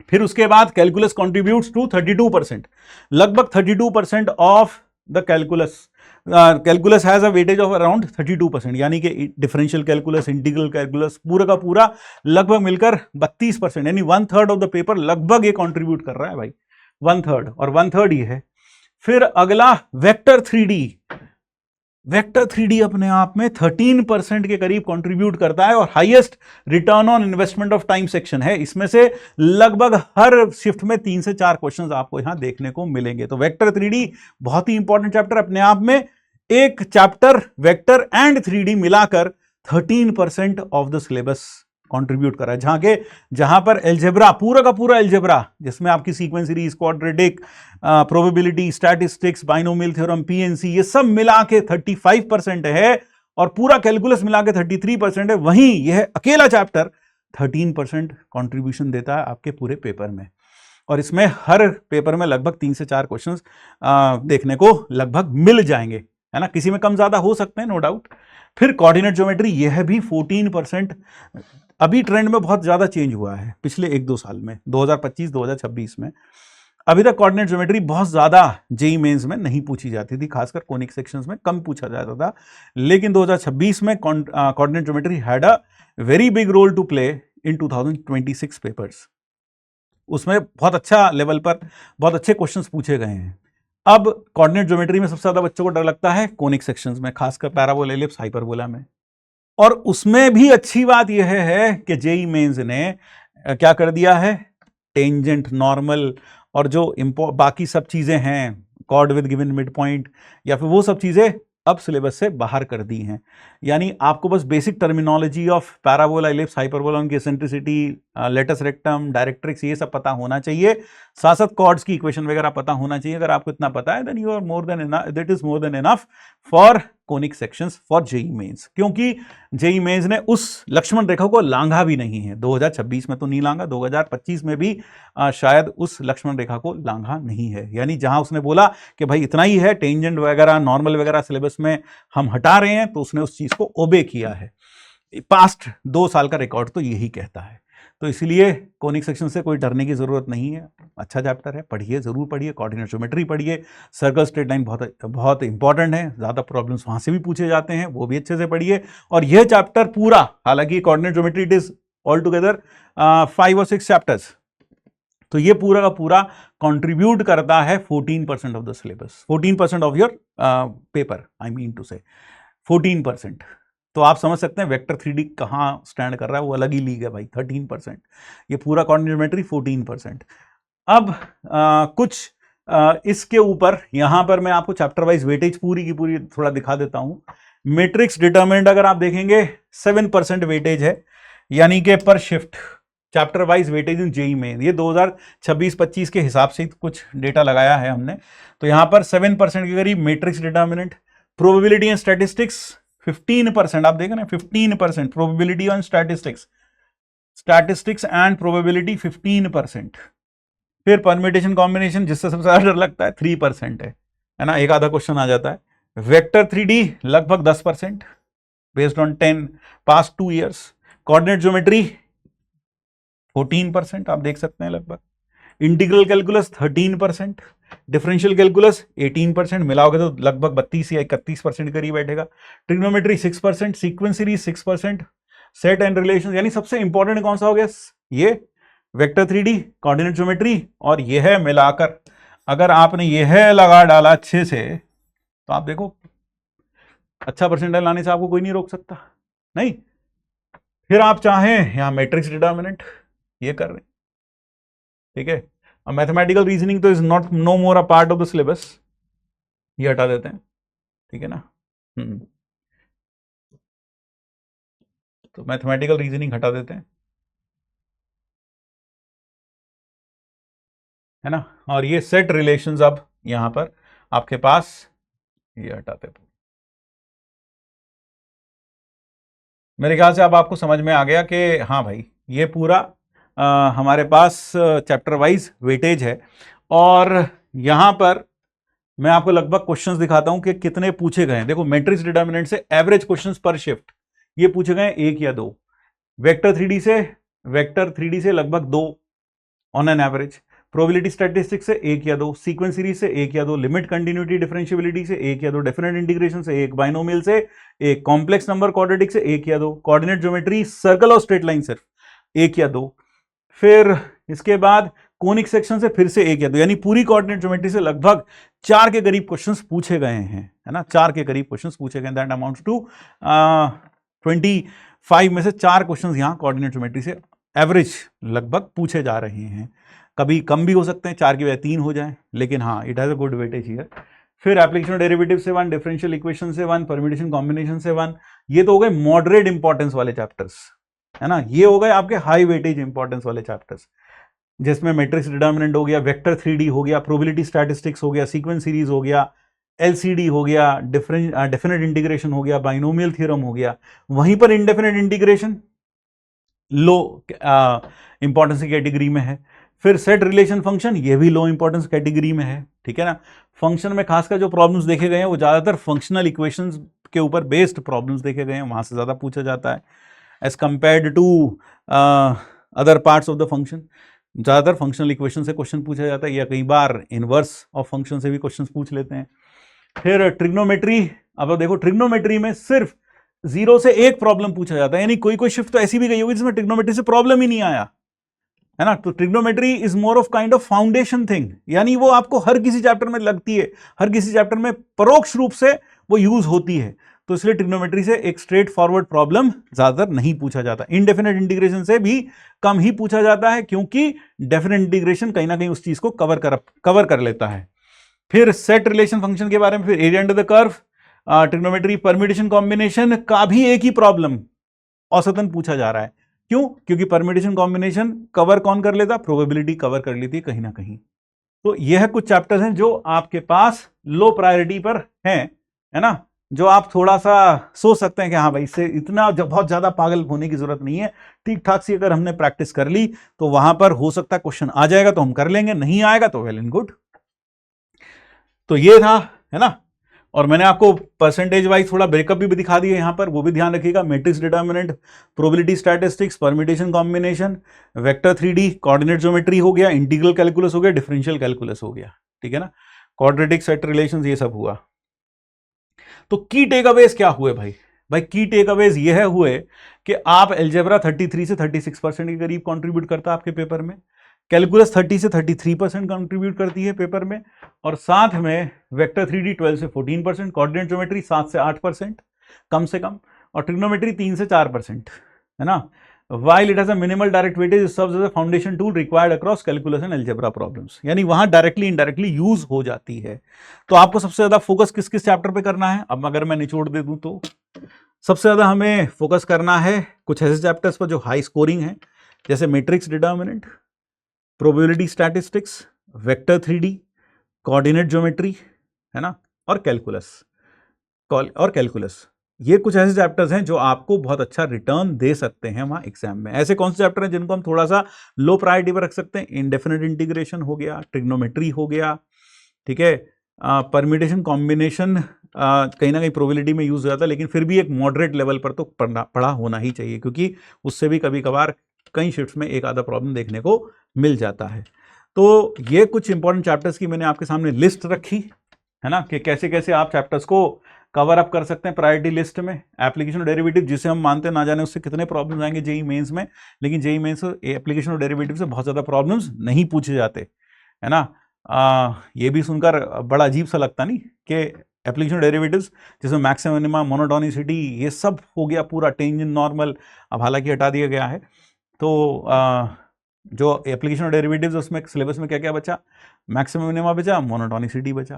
फिर उसके बाद कैलकुलस कंट्रीब्यूट्स टू 32%, लगभग 32% of the calculus has a weightage of around 32%, यानी कि डिफरेंशियल कैलकुलस, इंटीग्रल कैलकुलस पूरा का पूरा लगभग मिलकर 32%, यानी 1/3 ऑफ द पेपर लगभग ये कंट्रीब्यूट कर रहा है भाई, 1/3 और 1/3 ये है। फिर अगला वेक्टर 3D, वेक्टर 3D अपने आप में 13% के करीब कंट्रीब्यूट करता है और highest return on investment of time section है। इसमें से लगभग हर शिफ्ट में 3 से 4 क्वेश्चंस आपको यहां देखने को मिलेंगे। तो वेक्टर 3D बहुत ही इंपॉर्टेंट चैप्टर अपने आप में। एक चैप्टर वेक्टर एंड 3D मिलाकर 13% ऑफ द सिलेबस कंट्रीब्यूट कर रहा है, जहां पर एल्जेब्रा, पूरा का पूरा एल्जेब्रा, जिसमें आपकी sequence series, quadratic, probability, statistics, binomial theorem, PNC, ये सब मिला के 35% है और पूरा कैलकुलस मिला के 33% है। वहीं यह अकेला चैप्टर 13% कंट्रीब्यूशन देता है आपके पूरे पेपर में, और इसमें हर पेपर में लगभग 3 से 4 क्वेश्चंस देखने को लगभग मिल जाएंगे, है ना। किसी में कम ज्यादा हो सकते हैं, नो डाउट। फिर कोऑर्डिनेट ज्योमेट्री, यह भी 14%, अभी ट्रेंड में बहुत ज्यादा चेंज हुआ है पिछले 1-2 साल में, 2025-2026 में। अभी तक कोऑर्डिनेट ज्योमेट्री बहुत ज्यादा जेईई मेंस में नहीं पूछी जाती थी, खासकर कोनिक सेक्शंस में कम पूछा जाता था, लेकिन 2026 में coordinate geometry had a very big role to play in 2026 papers. उसमें बहुत अच्छा लेवल पर बहुत अच्छे क्वेश्चंस पूछे गए हैं। अब कोऑर्डिनेट ज्योमेट्री में सबसे ज्यादा बच्चों को डर लगता है कोनिक सेक्शंस में, खासकर पैराबोला, एलिप्स, हाइपरबोला में। और उसमें भी अच्छी बात यह है कि जेईई मेंस ने क्या कर दिया है, टेंजेंट, नॉर्मल और जो बाकी सब चीजें हैं, cord with given mid point या फिर वो सब चीजें अब सिलेबस से बाहर कर दी हैं। यानी आपको बस basic terminology of parabola, ellipse, hyperbola, उनकी एसेंट्रिसिटी, लेटस रेक्टम, डायरेक्ट्रिक्स, ये सब पता होना चाहिए। साथ साथ कॉर्ड्स की इक्वेशन वगैरह पता होना चाहिए। अगर आपको इतना पता है then you are more than enough, that is more than enough for conic sections for JEE mains. क्योंकि जेईई मेंस ने उस लक्ष्मण रेखा को लांघा भी नहीं है, 2026 में तो नहीं लांघा, 2025 में भी शायद उस लक्ष्मण रेखा को लांघा नहीं है। यानी जहां उसने बोला कि भाई इतना ही है, टेंजेंट वगैरह, नॉर्मल वगैरह सिलेबस में हम हटा रहे हैं, तो उसने उस चीज को ओबे किया है। पास्ट 2 साल का रिकॉर्ड तो यही कहता है। तो इसलिए कोनिक सेक्शन से कोई डरने की जरूरत नहीं है, अच्छा चैप्टर है, पढ़िए, जरूर पढ़िए। कोऑर्डिनेट ज्योमेट्री पढ़िए, सर्कल स्ट्रेट लाइन बहुत बहुत इंपॉर्टेंट है, ज्यादा प्रॉब्लम्स वहां से भी पूछे जाते हैं, वो भी अच्छे से पढ़िए। और यह चैप्टर पूरा, हालांकि coordinate geometry it is all together 5 और 6 चैप्टर्स, तो ये पूरा का पूरा कंट्रीब्यूट करता है 14% of the syllabus, 14% of your paper, I mean to say 14%। तो आप समझ सकते हैं वेक्टर 3D कहाँ स्टैंड कर रहा है, वो अलग ही लीग है भाई, 13%। ये पूरा कोऑर्डिनेट ज्योमेट्री 14%। अब कुछ इसके ऊपर यहां पर मैं आपको चैप्टर वाइज वेटेज पूरी की पूरी थोड़ा दिखा देता हूं। मैट्रिक्स डिटरमिनेंट अगर आप देखेंगे 7% वेटेज है, यानी कि पर shift chapter wise weightage in JEE में। ये 2026-25 के हिसाब से कुछ डेटा लगाया है हमने। तो यहां पर 7% के करीब matrix determinant, probability and statistics 15%, आप देखें ना 15%, probability on statistics, statistics and probability 15%। फिर परम्यूटेशन कॉम्बिनेशन जिससे सबसे ज्यादा डर लगता है 3% है ना, एक आधा क्वेश्चन आ जाता है। वेक्टर 3D लगभग 10% based on 10 past 2 years. Coordinate geometry 14% आप देख सकते हैं लगभग। इंटीग्रल कैलकुलस 13%, डिफरेंशियल कैलकुलस 18%, मिलाओगे तो लगभग 32 या 31% करीब बैठेगा। Trigonometry 6%, sequence series 6%, set and relation, यानी सबसे इंपॉर्टेंट कौन सा हो गया, ये वेक्टर 3D, कोऑर्डिनेट ज्योमेट्री, और यह है मिलाकर अगर आपने यह लगा डाला अच्छे से तो आप देखो अच्छा परसेंटाइल लाने से आपको कोई नहीं रोक सकता। नहीं, फिर आप चाहें यहां मैट्रिक्स डिटर्मिनेंट ये कर रहे हैं, ठीक है। अब मैथमेटिकल रीजनिंग तो is not know more a part of the syllabus, ये हटा देते हैं, ठीक है ना। तो मैथमेटिकल रीजनिंग हटा देते हैं, है ना। और ये सेट रिलेशंस अब यहां पर आपके पास, ये हटाते हैं। मेरे ख्याल से अब आपको समझ में आ गया कि हाँ भाई ये पूरा हमारे पास चैप्टर वाइज वेटेज है। और यहां पर मैं आपको लगभग क्वेश्चंस दिखाता हूं कि कितने पूछे गए हैं। देखो मैट्रिक्स डिटर्मिनेंट से एवरेज क्वेश्चंस पर शिफ्ट ये पूछे गए एक या दो, वेक्टर 3D से लगभग दो on an average, probability statistics से एक या दो, सीक्वेंस सीरीज से एक या दो, लिमिट कंटिन्यूटी डिफरेंशियबिलिटी से एक या दो, डेफिनेट इंटीग्रेशन से एक, बाइनोमियल से एक, कॉम्प्लेक्स नंबर क्वाड्रेटिक से एक या दो, कोऑर्डिनेट ज्योमेट्री सर्कल और स्ट्रेट लाइन सिर्फ एक या दो, फिर इसके बाद कोनिक सेक्शन से फिर से एक या दो, यानी पूरी कोऑर्डिनेट ज्योमेट्री से लगभग 4 के करीब क्वेश्चंस पूछे गए हैं, है ना। 4 के करीब क्वेश्चंस पूछे गए, दैट अमाउंट्स टू 25 में से 4 क्वेश्चंस यहां कोऑर्डिनेट ज्योमेट्री से एवरेज लगभग पूछे जा रहे हैं। कभी कम भी हो सकते हैं, 4 की बजाय 3 हो जाए, लेकिन हाँ it has a good weightage here. फिर एप्लीकेशन डेरिवेटिव से 1, डिफरेंशियल इक्वेशन से 1, परम्यूटेशन कॉम्बिनेशन से 1। ये तो हो गए मॉडरेट इंपॉर्टेंस वाले चैप्टर्स, है ना। ये हो गए आपके हाई वेटेज इंपॉर्टेंस वाले चैप्टर्स, जिसमें मैट्रिक्स डिटर्मिनेंट हो गया, वेक्टर 3D हो गया, प्रोबेबिलिटी स्टैटिस्टिक्स हो गया, सीक्वेंस सीरीज हो गया, LCD हो गया, डेफिनेट इंटीग्रेशन हो गया, बाइनोमियल थ्योरम हो गया। वहीं पर इंडेफिनेट इंटीग्रेशन लो इंपॉर्टेंस की कैटेगरी में है। फिर सेट रिलेशन फंक्शन, ये भी लो इंपॉर्टेंस कैटेगरी में है, ठीक है ना। फंक्शन में खासकर जो प्रॉब्लम्स देखे गए हैं वो ज्यादातर फंक्शनल इक्वेशंस के ऊपर बेस्ड प्रॉब्लम्स देखे गए हैं, वहां से ज्यादा पूछा जाता है as compared to other parts of the function. ज्यादातर फंक्शनल इक्वेशन से क्वेश्चन पूछा जाता है, या कई बार इनवर्स ऑफ फंक्शन से भी क्वेश्चन पूछ लेते हैं। फिर ट्रिग्नोमेट्री, अब देखो ट्रिग्नोमेट्री में सिर्फ 0 से 1 प्रॉब्लम पूछा जाता है, यानी कोई कोई शिफ्ट तो ऐसी भी गई होगी जिसमें ट्रिग्नोमेट्री से प्रॉब्लम ही नहीं आया, है ना। तो trigonometry is more of kind of foundation thing, यानी वो आपको हर किसी चैप्टर में लगती है, हर किसी चैप्टर में परोक्ष रूप से वो यूज होती है। तो इसलिए ट्रिग्नोमेट्री से एक स्ट्रेट फॉरवर्ड प्रॉब्लम ज्यादातर नहीं पूछा जाता। इनडेफिनेट इंटीग्रेशन से भी कम ही पूछा जाता है, क्योंकि डेफिनेट इंटीग्रेशन कहीं ना कहीं उस चीज को कवर कर लेता है। फिर सेट रिलेशन फंक्शन के बारे में, फिर area under the curve, trigonometry permutation combination का भी एक ही प्रॉब्लम औसतन पूछा जा रहा है। क्यों? क्योंकि परम्यूटेशन कॉम्बिनेशन कवर कौन कर लेता, प्रोबेबिलिटी कवर कर लेती है कहीं ना कहीं। तो यह कुछ चैप्टर्स हैं जो आपके पास लो प्रायोरिटी पर हैं, है ना, जो आप थोड़ा सा सोच सकते हैं कि हाँ भाई इससे इतना बहुत ज्यादा पागल होने की जरूरत नहीं है, ठीक ठाक सी अगर हमने प्रैक्टिस कर ली तो वहां पर हो सकता है क्वेश्चन आ जाएगा तो हम कर लेंगे, नहीं आएगा तो वेल एंड गुड। तो ये था, है ना। और मैंने आपको परसेंटेज वाइज थोड़ा ब्रेकअप भी दिखा दिया यहां पर, वो भी ध्यान रखिएगा। Matrix determinant, probability statistics, permutation combination, vector 3D, coordinate geometry हो गया, इंटीग्रल कैलकुलस हो गया, डिफरेंशियल कैलकुलस हो गया, ठीक है ना, क्वाड्रेटिक सेट रिलेशंस, ये सब हुआ। तो की टेक अवेज क्या हुए भाई? भाई की टेक अवेज ये हुए कि आप एल्जेब्रा 33 से 36% के करीब कंट्रीब्यूट करता है आपके पेपर में, कैलकुलस 30 से 33% कंट्रीब्यूट करती है पेपर में, और साथ में वेक्टर 3D 12 से 14%, कोऑर्डिनेट ज्योमेट्री 7 से 8% कम से कम, और ट्रिग्नोमेट्री 3 से 4%, है ना। While it has a minimal direct weightage, it serves as a foundation tool required across calculus and algebra problems, यानी वहां डायरेक्टली इनडायरेक्टली यूज हो जाती है। तो आपको सबसे ज्यादा फोकस किस किस चैप्टर पे करना है? अब अगर मैं निचोड़ दे दूं तो सबसे ज्यादा हमें फोकस करना है कुछ ऐसे चैप्टर्स पर जो हाई स्कोरिंग है, जैसे matrix determinant, probability statistics, vector 3D, coordinate geometry, है ना, और कैलकुलस। ये कुछ ऐसे चैप्टर्स हैं जो आपको बहुत अच्छा रिटर्न दे सकते हैं वहाँ एग्जाम में। ऐसे कौन से चैप्टर हैं जिनको हम थोड़ा सा लो प्रायोरिटी पर रख सकते हैं? इंडेफिनिट इंटीग्रेशन हो गया, ट्रिग्नोमेट्री हो गया, ठीक है, परम्यूटेशन कॉम्बिनेशन कहीं ना कहीं प्रोबेबिलिटी में यूज हो जाता है, लेकिन फिर भी एक मॉडरेट लेवल पर तो पढ़ा होना ही चाहिए, क्योंकि उससे भी कभी कभार कई शिफ्ट्स में एक आधा प्रॉब्लम देखने को मिल जाता है। तो ये कुछ इंपॉर्टेंट चैप्टर्स की मैंने आपके सामने लिस्ट रखी है ना, कि कैसे कैसे आप चैप्टर्स को कवर अप कर सकते हैं प्रायोरिटी लिस्ट में। एप्लीकेशन और डेरिवेटिव जिसे हम मानते हैं, ना जाने उससे कितने प्रॉब्लम्स आएंगे जेई मेंस में, लेकिन जेई मेंस एप्लीकेशन और डेरिवेटिव से बहुत ज़्यादा प्रॉब्लम्स नहीं पूछे जाते, है ना। ये भी सुनकर बड़ा अजीब सा लगता नहीं कि एप्लीकेशन डेरिवेटिव्स जिसमें मैक्सिमम मिनिमम, मोनोटोनिसिटी, ये सब हो गया पूरा, टेंजेंट नॉर्मल अब हालांकि हटा दिया गया है। तो जो एप्लीकेशन और डेरिवेटिव्स उसमें सिलेबस में क्या क्या बचा? मैक्सिमम मिनिमा बचा, मोनोटोनिसिटी बचा,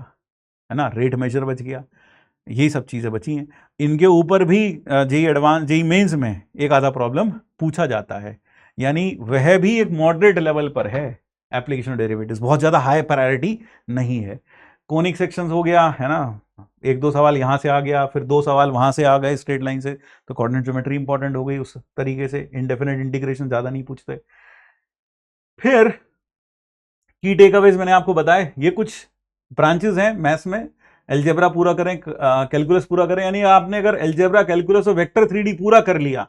है ना, रेट मेजर बच गया, यही सब चीज़ें बची हैं। इनके ऊपर भी जेई एडवांस, जेई मेंस में एक आधा प्रॉब्लम पूछा जाता है, यानी वह भी एक मॉडरेट लेवल पर है। एप्लीकेशन डेरिवेटिव्स बहुत ज़्यादा हाई प्रायोरिटी नहीं है। कोनिक सेक्शंस हो गया, है ना, एक दो सवाल यहाँ से आ गया, फिर दो सवाल वहाँ से आ गए स्ट्रेट लाइन से, तो कोऑर्डिनेट ज्योमेट्री इंपॉर्टेंट हो गई उस तरीके से। इंडेफिनिट इंटीग्रेशन ज़्यादा नहीं पूछते। फिर की टेकअवेज मैंने आपको बताए, ये कुछ ब्रांचेस हैं मैथ्स में। एलजेब्रा पूरा करें, कैलकुलस पूरा करें, यानी आपने अगर एलजेब्रा, कैलकुलस और वेक्टर 3D पूरा कर लिया,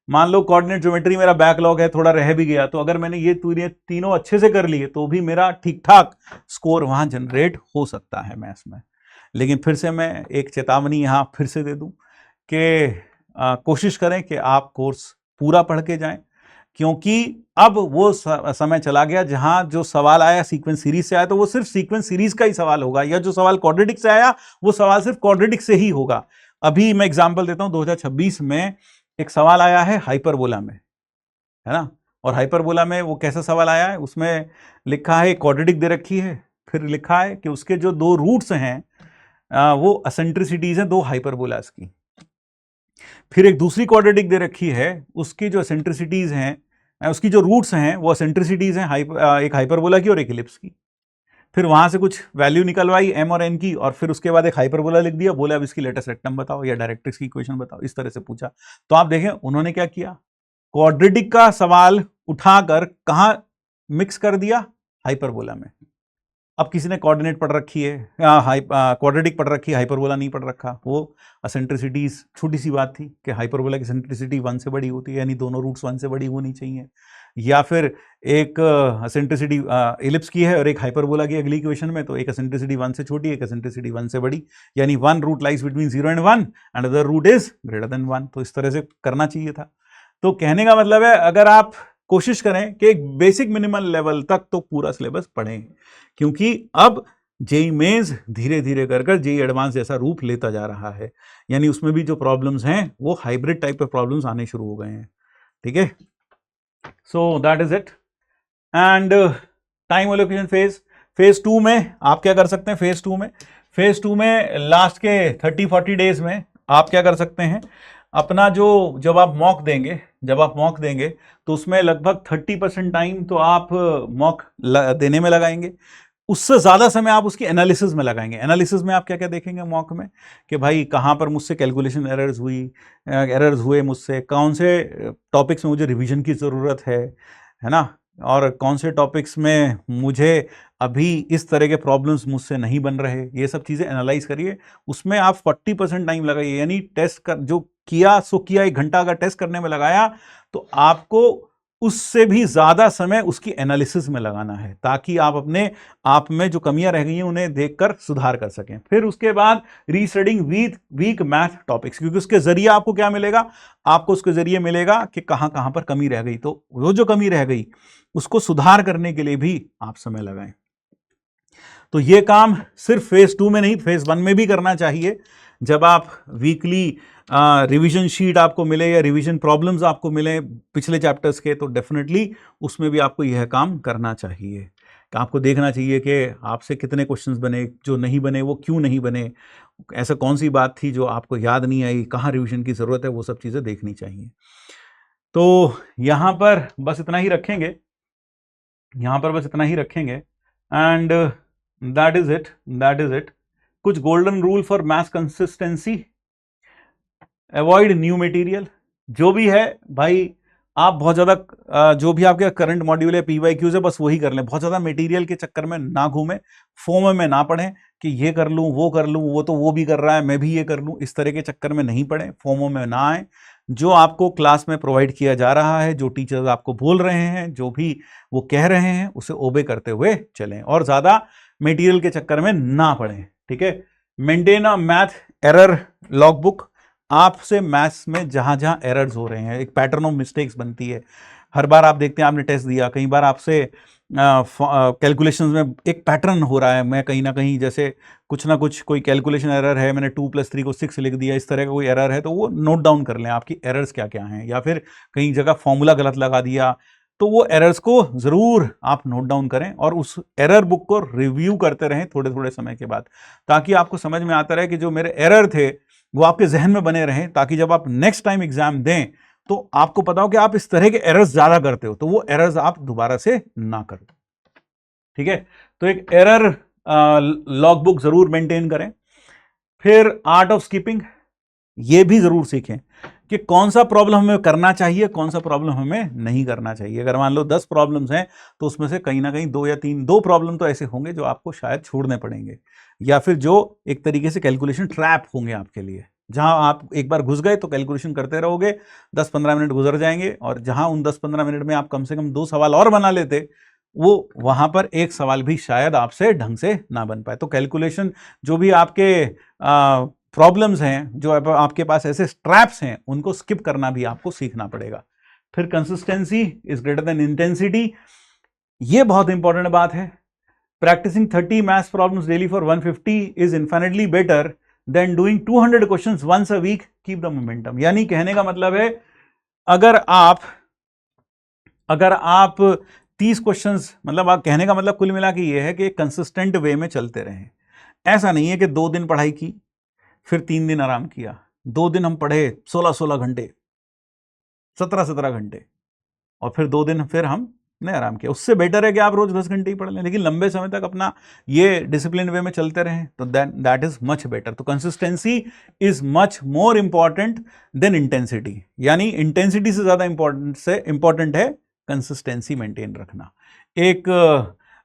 मान लो कोऑर्डिनेट ज्योमेट्री मेरा बैकलॉग है, थोड़ा रह भी गया, तो अगर मैंने ये तीनों अच्छे से कर लिए तो भी मेरा ठीक ठाक स्कोर वहां जनरेट हो सकता है मैथ्स में। लेकिन फिर से मैं एक चेतावनी यहां फिर से दे दूं कि कोशिश करें कि आप कोर्स पूरा पढ़ के जाएं, क्योंकि अब वो समय चला गया जहां जो सवाल आया सीक्वेंस सीरीज से आया तो वो सिर्फ सीक्वेंस सीरीज का ही सवाल होगा, या जो सवाल क्वाड्रेटिक से आया वो सवाल सिर्फ क्वाड्रेटिक से ही होगा। अभी मैं एग्जांपल देता हूं, 2026 में एक सवाल आया है हाइपरबोला में, है ना, और हाइपरबोला में वो कैसा सवाल आया है, उसमें लिखा है क्वाड्रेटिक दे रखी है, फिर लिखा है कि उसके जो दो रूट्स हैं वो एसेंट्रिसिटीज हैं दो हाइपरबोलास की। फिर एक दूसरी क्वाड्रेटिक दे रखी है, उसकी जो एसेंट्रिसिटीज हैं, उसकी जो रूट्स हैं वो एसेंट्रिसिटीज हैं एक हाइपरबोला की और एक इलिप्स की। फिर वहां से कुछ वैल्यू निकलवाई एम और एन की, और फिर उसके बाद एक हाइपरबोला लिख दिया, बोले अब इसकी लेटेस्ट रेक्टम बताओ या डायरेक्ट्रिक्स की इक्वेशन बताओ, इस तरह से पूछा। तो आप देखें उन्होंने क्या किया, क्वाड्रेटिक का सवाल उठाकर कहां मिक्स कर दिया, हाइपरबोला में। अब किसी ने कोऑर्डिनेट पढ़ रखी है, क्वाड्रेटिक पढ़ रखी है, हाइपरबोला नहीं पढ़ रखा, वो एसेंट्रिसिटीज, छोटी सी बात थी कि हाइपरबोला की एसेंट्रिसिटी 1 से बड़ी होती है, यानी दोनों रूट्स 1 से बड़ी होनी चाहिए। या फिर एक एसेंट्रिसिटी इलिप्स की है और एक हाइपरबोला की अगली इक्वेशन में, तो एक एसेंट्रिसिटी 1 से छोटी, एक एसेंट्रिसिटी 1 से बड़ी, यानी one root lies between 0 and 1 and other root is greater than 1। तो इस तरह से करना चाहिए था। तो कहने का मतलब है, अगर आप कोशिश करें कि एक बेसिक मिनिमल लेवल तक तो पूरा सिलेबस पढ़ें, क्योंकि अब जेई मेंस धीरे धीरे कर जेई एडवांस जैसा रूप लेता जा रहा है, यानी उसमें भी जो प्रॉब्लम्स हैं वो हाइब्रिड टाइप के प्रॉब्लम्स आने शुरू हो गए हैं। ठीक है, so that is it. And time allocation phase 2 में आप क्या कर सकते हैं? फेज टू में लास्ट के 30-40 डेज में आप क्या कर सकते हैं, अपना जो जब आप मॉक देंगे तो उसमें लगभग 30% टाइम तो आप मॉक देने में लगाएंगे, उससे ज्यादा समय आप उसकी एनालिसिस में लगाएंगे। एनालिसिस में आप क्या क्या देखेंगे मॉक में, कि भाई कहाँ पर मुझसे कैलकुलेशन एरर्स हुए मुझसे, कौन से टॉपिक्स में मुझे रिवीजन की ज़रूरत है ना, और कौन से टॉपिक्स में मुझे अभी इस तरह के प्रॉब्लम्स मुझसे नहीं बन रहे, ये सब चीज़ें एनालाइज करिए। उसमें आप 40% टाइम लगाइए, यानी टेस्ट कर जो किया सो किया, 1 घंटा अगर टेस्ट करने में लगाया तो आपको उससे भी ज़्यादा समय उसकी एनालिसिस में लगाना है, ताकि आप अपने आप में जो कमियां रह गई हैं उन्हें देखकर सुधार कर सकें। फिर उसके बाद रीस्टडिंग वीक मैथ टॉपिक्स, क्योंकि उसके जरिए आपको क्या मिलेगा, आपको उसके जरिए मिलेगा कि कहां कहां पर कमी रह गई, तो वो जो कमी रह गई उसको सुधार करने के लिए भी आप समय लगाएं। तो ये काम सिर्फ फेज 2 में नहीं, फेज 1 में भी करना चाहिए। जब आप वीकली रिवीजन शीट आपको मिले या रिवीजन प्रॉब्लम्स आपको मिले पिछले चैप्टर्स के, तो डेफिनेटली उसमें भी आपको यह काम करना चाहिए कि आपको देखना चाहिए कि आपसे कितने क्वेश्चंस बने, जो नहीं बने वो क्यों नहीं बने, ऐसा कौन सी बात थी जो आपको याद नहीं आई, कहाँ रिवीजन की ज़रूरत है, वो सब चीज़ें देखनी चाहिए। तो यहाँ पर बस इतना ही रखेंगे, एंड दैट इज इट। कुछ golden rule for maths consistency, avoid new material, जो भी है भाई आप बहुत ज़्यादा जो भी आपके करंट मॉड्यूल है PYQs है बस वही कर लें, बहुत ज़्यादा मटेरियल के चक्कर में ना घूमें, फोमो में ना पढ़ें कि ये कर लूँ वो तो वो भी कर रहा है मैं भी ये कर लूँ, इस तरह के चक्कर में नहीं पड़ें, फोमो में ना आए। जो आपको क्लास में प्रोवाइड किया जा रहा है, जो टीचर्स आपको बोल रहे हैं, जो भी वो कह रहे हैं उसे ओबे करते हुए चलें और ज़्यादा मटेरियल के चक्कर में ना पड़ें। ठीक है, maintain a math error log book, आपसे मैथ्स में जहां जहां एरर्स हो रहे हैं, एक पैटर्न ऑफ मिस्टेक्स बनती है, हर बार आप देखते हैं आपने टेस्ट दिया, कई बार आपसे कैलकुलेशंस में एक पैटर्न हो रहा है, मैं कहीं ना कहीं जैसे कुछ ना कुछ कोई कैलकुलेशन एरर है, मैंने 2+3 को 6 लिख दिया, इस तरह का कोई एरर है तो वो नोट डाउन कर लें आपकी एरर्स क्या क्या हैं, या फिर कहीं जगह फॉर्मूला गलत लगा दिया तो वो एरर्स को ज़रूर आप नोट डाउन करें और उस एरर बुक को रिव्यू करते रहें थोड़े थोड़े समय के बाद, ताकि आपको समझ में आता रहे कि जो मेरे एरर थे वो आपके जहन में बने रहें, ताकि जब आप नेक्स्ट टाइम एग्जाम दें तो आपको पता हो कि आप इस तरह के एरर्स ज्यादा करते हो तो वो एरर्स आप दोबारा से ना करो। ठीक है, तो एक एरर लॉग बुक जरूर मेंटेन करें। फिर आर्ट ऑफ स्किपिंग, ये भी जरूर सीखें कि कौन सा प्रॉब्लम हमें करना चाहिए, कौन सा प्रॉब्लम हमें नहीं करना चाहिए। अगर मान लो 10 प्रॉब्लम्स हैं तो उसमें से कहीं ना कहीं 2 या 3 दो प्रॉब्लम तो ऐसे होंगे जो आपको शायद छोड़ने पड़ेंगे, या फिर जो एक तरीके से कैलकुलेशन ट्रैप होंगे आपके लिए, जहां आप एक बार घुस गए तो कैलकुलेशन करते रहोगे, 10-15 मिनट गुजर जाएंगे, और जहां उन 10-15 मिनट में आप कम से कम 2 सवाल और बना लेते, वो वहां पर एक सवाल भी शायद आपसे ढंग से ना बन पाए। तो कैलकुलेशन जो भी आपके प्रॉब्लम्स हैं, जो आपके पास ऐसे ट्रैप्स हैं, उनको स्किप करना भी आपको सीखना पड़ेगा। फिर consistency is greater than intensity, ये बहुत इंपॉर्टेंट बात है। Practising 30 maths problems daily for 150 is infinitely better than doing 200 questions once a week, keep the momentum. यानी कहने का मतलब है अगर आप 30 क्वेश्चंस, मतलब आप कहने का मतलब कुल मिला के ये है कि कंसिस्टेंट वे में चलते रहें। ऐसा नहीं है कि 2 दिन पढ़ाई की फिर 3 दिन आराम किया, 2 दिन हम पढ़े 16-16 घंटे, 17-17 घंटे, और फिर 2 दिन फिर हमने आराम किया। उससे बेटर है कि आप रोज 10 घंटे ही पढ़ लें, लेकिन लंबे समय तक अपना ये डिसिप्लिन वे में चलते रहें, तो दैट इज मच बेटर। तो consistency is much more important than intensity, यानी इंटेंसिटी से ज्यादा इंपॉर्टेंट है कंसिस्टेंसी मेंटेन रखना। एक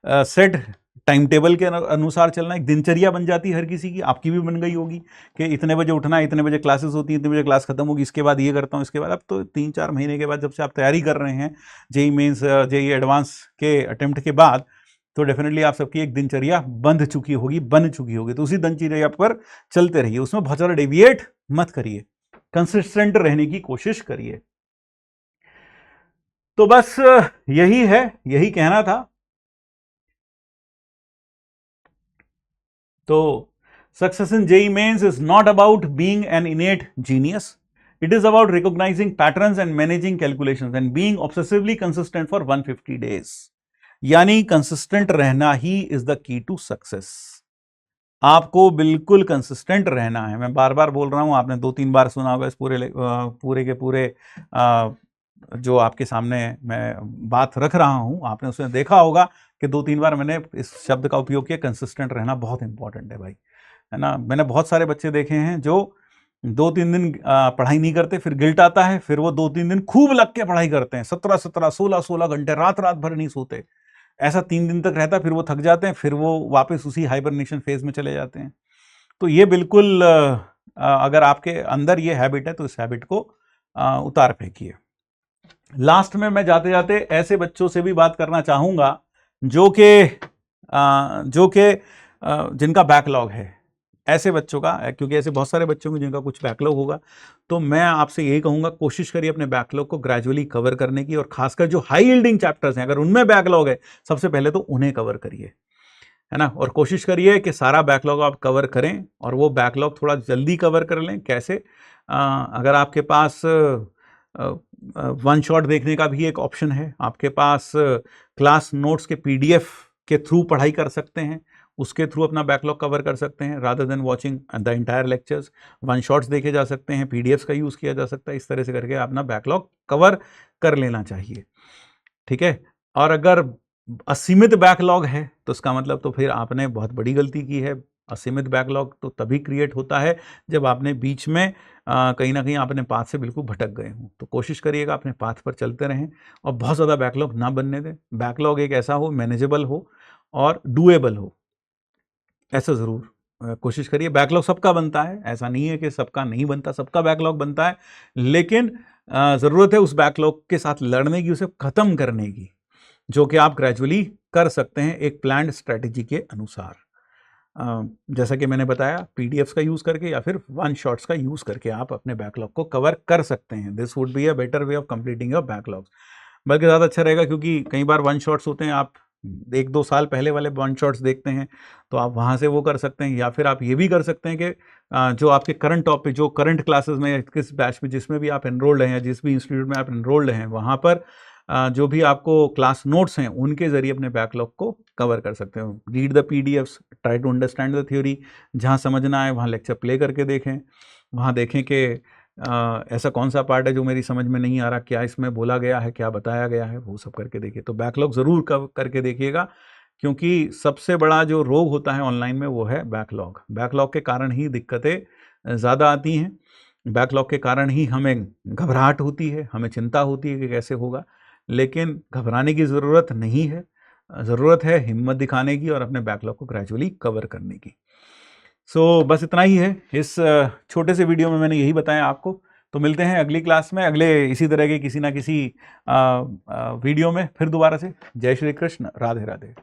सेट टाइम टेबल के अनुसार चलना, एक दिनचर्या बन जाती है हर किसी की, आपकी भी बन गई होगी कि इतने बजे उठना, इतने बजे क्लासेस होती हैं, इतने बजे क्लास खत्म होगी, इसके बाद ये करता हूँ, इसके बाद। अब तो 3-4 महीने के बाद जब से आप तैयारी कर रहे हैं जेई मेंस जेई एडवांस के अटेम्प्ट के बाद, तो डेफिनेटली आप सबकी एक दिनचर्या बन चुकी होगी। तो उसी दिनचर्या पर चलते रहिए, उसमें बहुत ज़्यादा डेविएट मत करिए, कंसिस्टेंट रहने की कोशिश करिए। तो बस यही है, यही कहना था। तो success in JEE mains is not about being an innate genius, it is about recognising patterns and managing calculations and being obsessively consistent for 150 days. यानी कंसिस्टेंट रहना ही is the key to success. आपको बिल्कुल consistent रहना है, मैं बार बार बोल रहा हूं, आपने 2-3 बार सुना होगा इस पूरे के पूरे जो आपके सामने मैं बात रख रहा हूं, आपने उसमें देखा होगा कि 2-3 बार मैंने इस शब्द का उपयोग किया। कंसिस्टेंट रहना बहुत इंपॉर्टेंट है भाई, है ना। मैंने बहुत सारे बच्चे देखे हैं जो 2-3 दिन पढ़ाई नहीं करते, फिर गिल्ट आता है, फिर वो 2-3 दिन खूब लग के पढ़ाई करते हैं, 17-17 16-16 घंटे, रात रात भर नहीं सोते। ऐसा 3 दिन तक रहता, फिर वो थक जाते हैं, फिर वो वापस उसी हाइबरनेशन फेज में चले जाते हैं। तो ये बिल्कुल अगर आपके अंदर ये हैबिट है तो इस हैबिट को उतार फेंकिए। लास्ट में मैं जाते जाते ऐसे बच्चों से भी बात करना चाहूंगा जो कि जिनका बैकलॉग है, ऐसे बच्चों का, क्योंकि ऐसे बहुत सारे बच्चों में जिनका कुछ बैकलॉग होगा, तो मैं आपसे यही कहूंगा कोशिश करिए अपने बैकलॉग को ग्रेजुअली कवर करने की, और खासकर जो हाई यील्डिंग चैप्टर्स हैं अगर उनमें बैकलॉग है, सबसे पहले तो उन्हें कवर करिए, है ना। और कोशिश करिए कि सारा बैकलॉग आप कवर करें, और वो बैकलॉग थोड़ा जल्दी कवर कर लें। कैसे? अगर आपके पास वन शॉट देखने का भी एक ऑप्शन है, आपके पास क्लास नोट्स के PDF के थ्रू पढ़ाई कर सकते हैं, उसके थ्रू अपना बैकलॉग कवर कर सकते हैं, rather than watching the entire lectures. One shots देखे जा सकते हैं, PDFs का यूज़ किया जा सकता है, इस तरह से करके अपना बैकलॉग कवर कर लेना चाहिए, ठीक है। और अगर असीमित बैकलॉग है तो इसका मतलब तो फिर आपने बहुत बड़ी गलती की है, असीमित बैकलॉग तो तभी क्रिएट होता है जब आपने बीच में कहीं ना कहीं अपने पाथ से बिल्कुल भटक गए हों। तो कोशिश करिएगा अपने पाथ पर चलते रहें और बहुत ज़्यादा बैकलॉग ना बनने दें। बैकलॉग एक ऐसा हो, मैनेजेबल हो और डूएबल हो, ऐसा ज़रूर कोशिश करिए। बैकलॉग सबका बनता है, ऐसा नहीं है कि सबका नहीं बनता, सबका बैकलॉग बनता है, लेकिन ज़रूरत है उस बैकलॉग के साथ लड़ने की, उसे ख़त्म करने की, जो कि आप ग्रेजुअली कर सकते हैं एक प्लान्ड स्ट्रैटेजी के अनुसार। जैसा कि मैंने बताया, पीडीएफ्स का यूज़ करके या फिर वन शॉट्स का यूज़ करके आप अपने बैकलॉग को कवर कर सकते हैं। This would be a better way of completing your backlogs. बल्कि ज़्यादा अच्छा रहेगा, क्योंकि कई बार वन शॉट्स होते हैं, आप 1-2 साल पहले वाले वन शॉट्स देखते हैं, तो आप वहाँ से वो कर सकते हैं, या फिर आप ये भी कर सकते हैं कि जो आपके करंट टॉपिक, जो करंट क्लासेस में या किस बैच में जिसमें भी आप एनरोल्ड हैं या जिस भी इंस्टीट्यूट में आप एनरोल्ड हैं, वहाँ पर जो भी आपको क्लास नोट्स हैं उनके ज़रिए अपने बैकलॉग को कवर कर सकते हो। Read the PDFs, try to understand the theory. जहाँ समझना है वहाँ लेक्चर प्ले करके देखें, वहाँ देखें कि ऐसा कौन सा पार्ट है जो मेरी समझ में नहीं आ रहा, क्या इसमें बोला गया है, क्या बताया गया है, वो सब करके देखिए। तो बैकलॉग ज़रूर करके देखिएगा, क्योंकि सबसे बड़ा जो रोग होता है ऑनलाइन में वो है बैकलॉग। बैकलॉग के कारण ही दिक्कतें ज़्यादा आती हैं, बैकलॉग के कारण ही हमें घबराहट होती है, हमें चिंता होती है कि कैसे होगा। लेकिन घबराने की ज़रूरत नहीं है, ज़रूरत है हिम्मत दिखाने की और अपने बैकलॉग को ग्रेजुअली कवर करने की। सो बस इतना ही है इस छोटे से वीडियो में, मैंने यही बताया आपको। तो मिलते हैं अगली क्लास में, अगले इसी तरह के किसी ना किसी वीडियो में फिर दोबारा से। जय श्री कृष्ण, राधे राधे।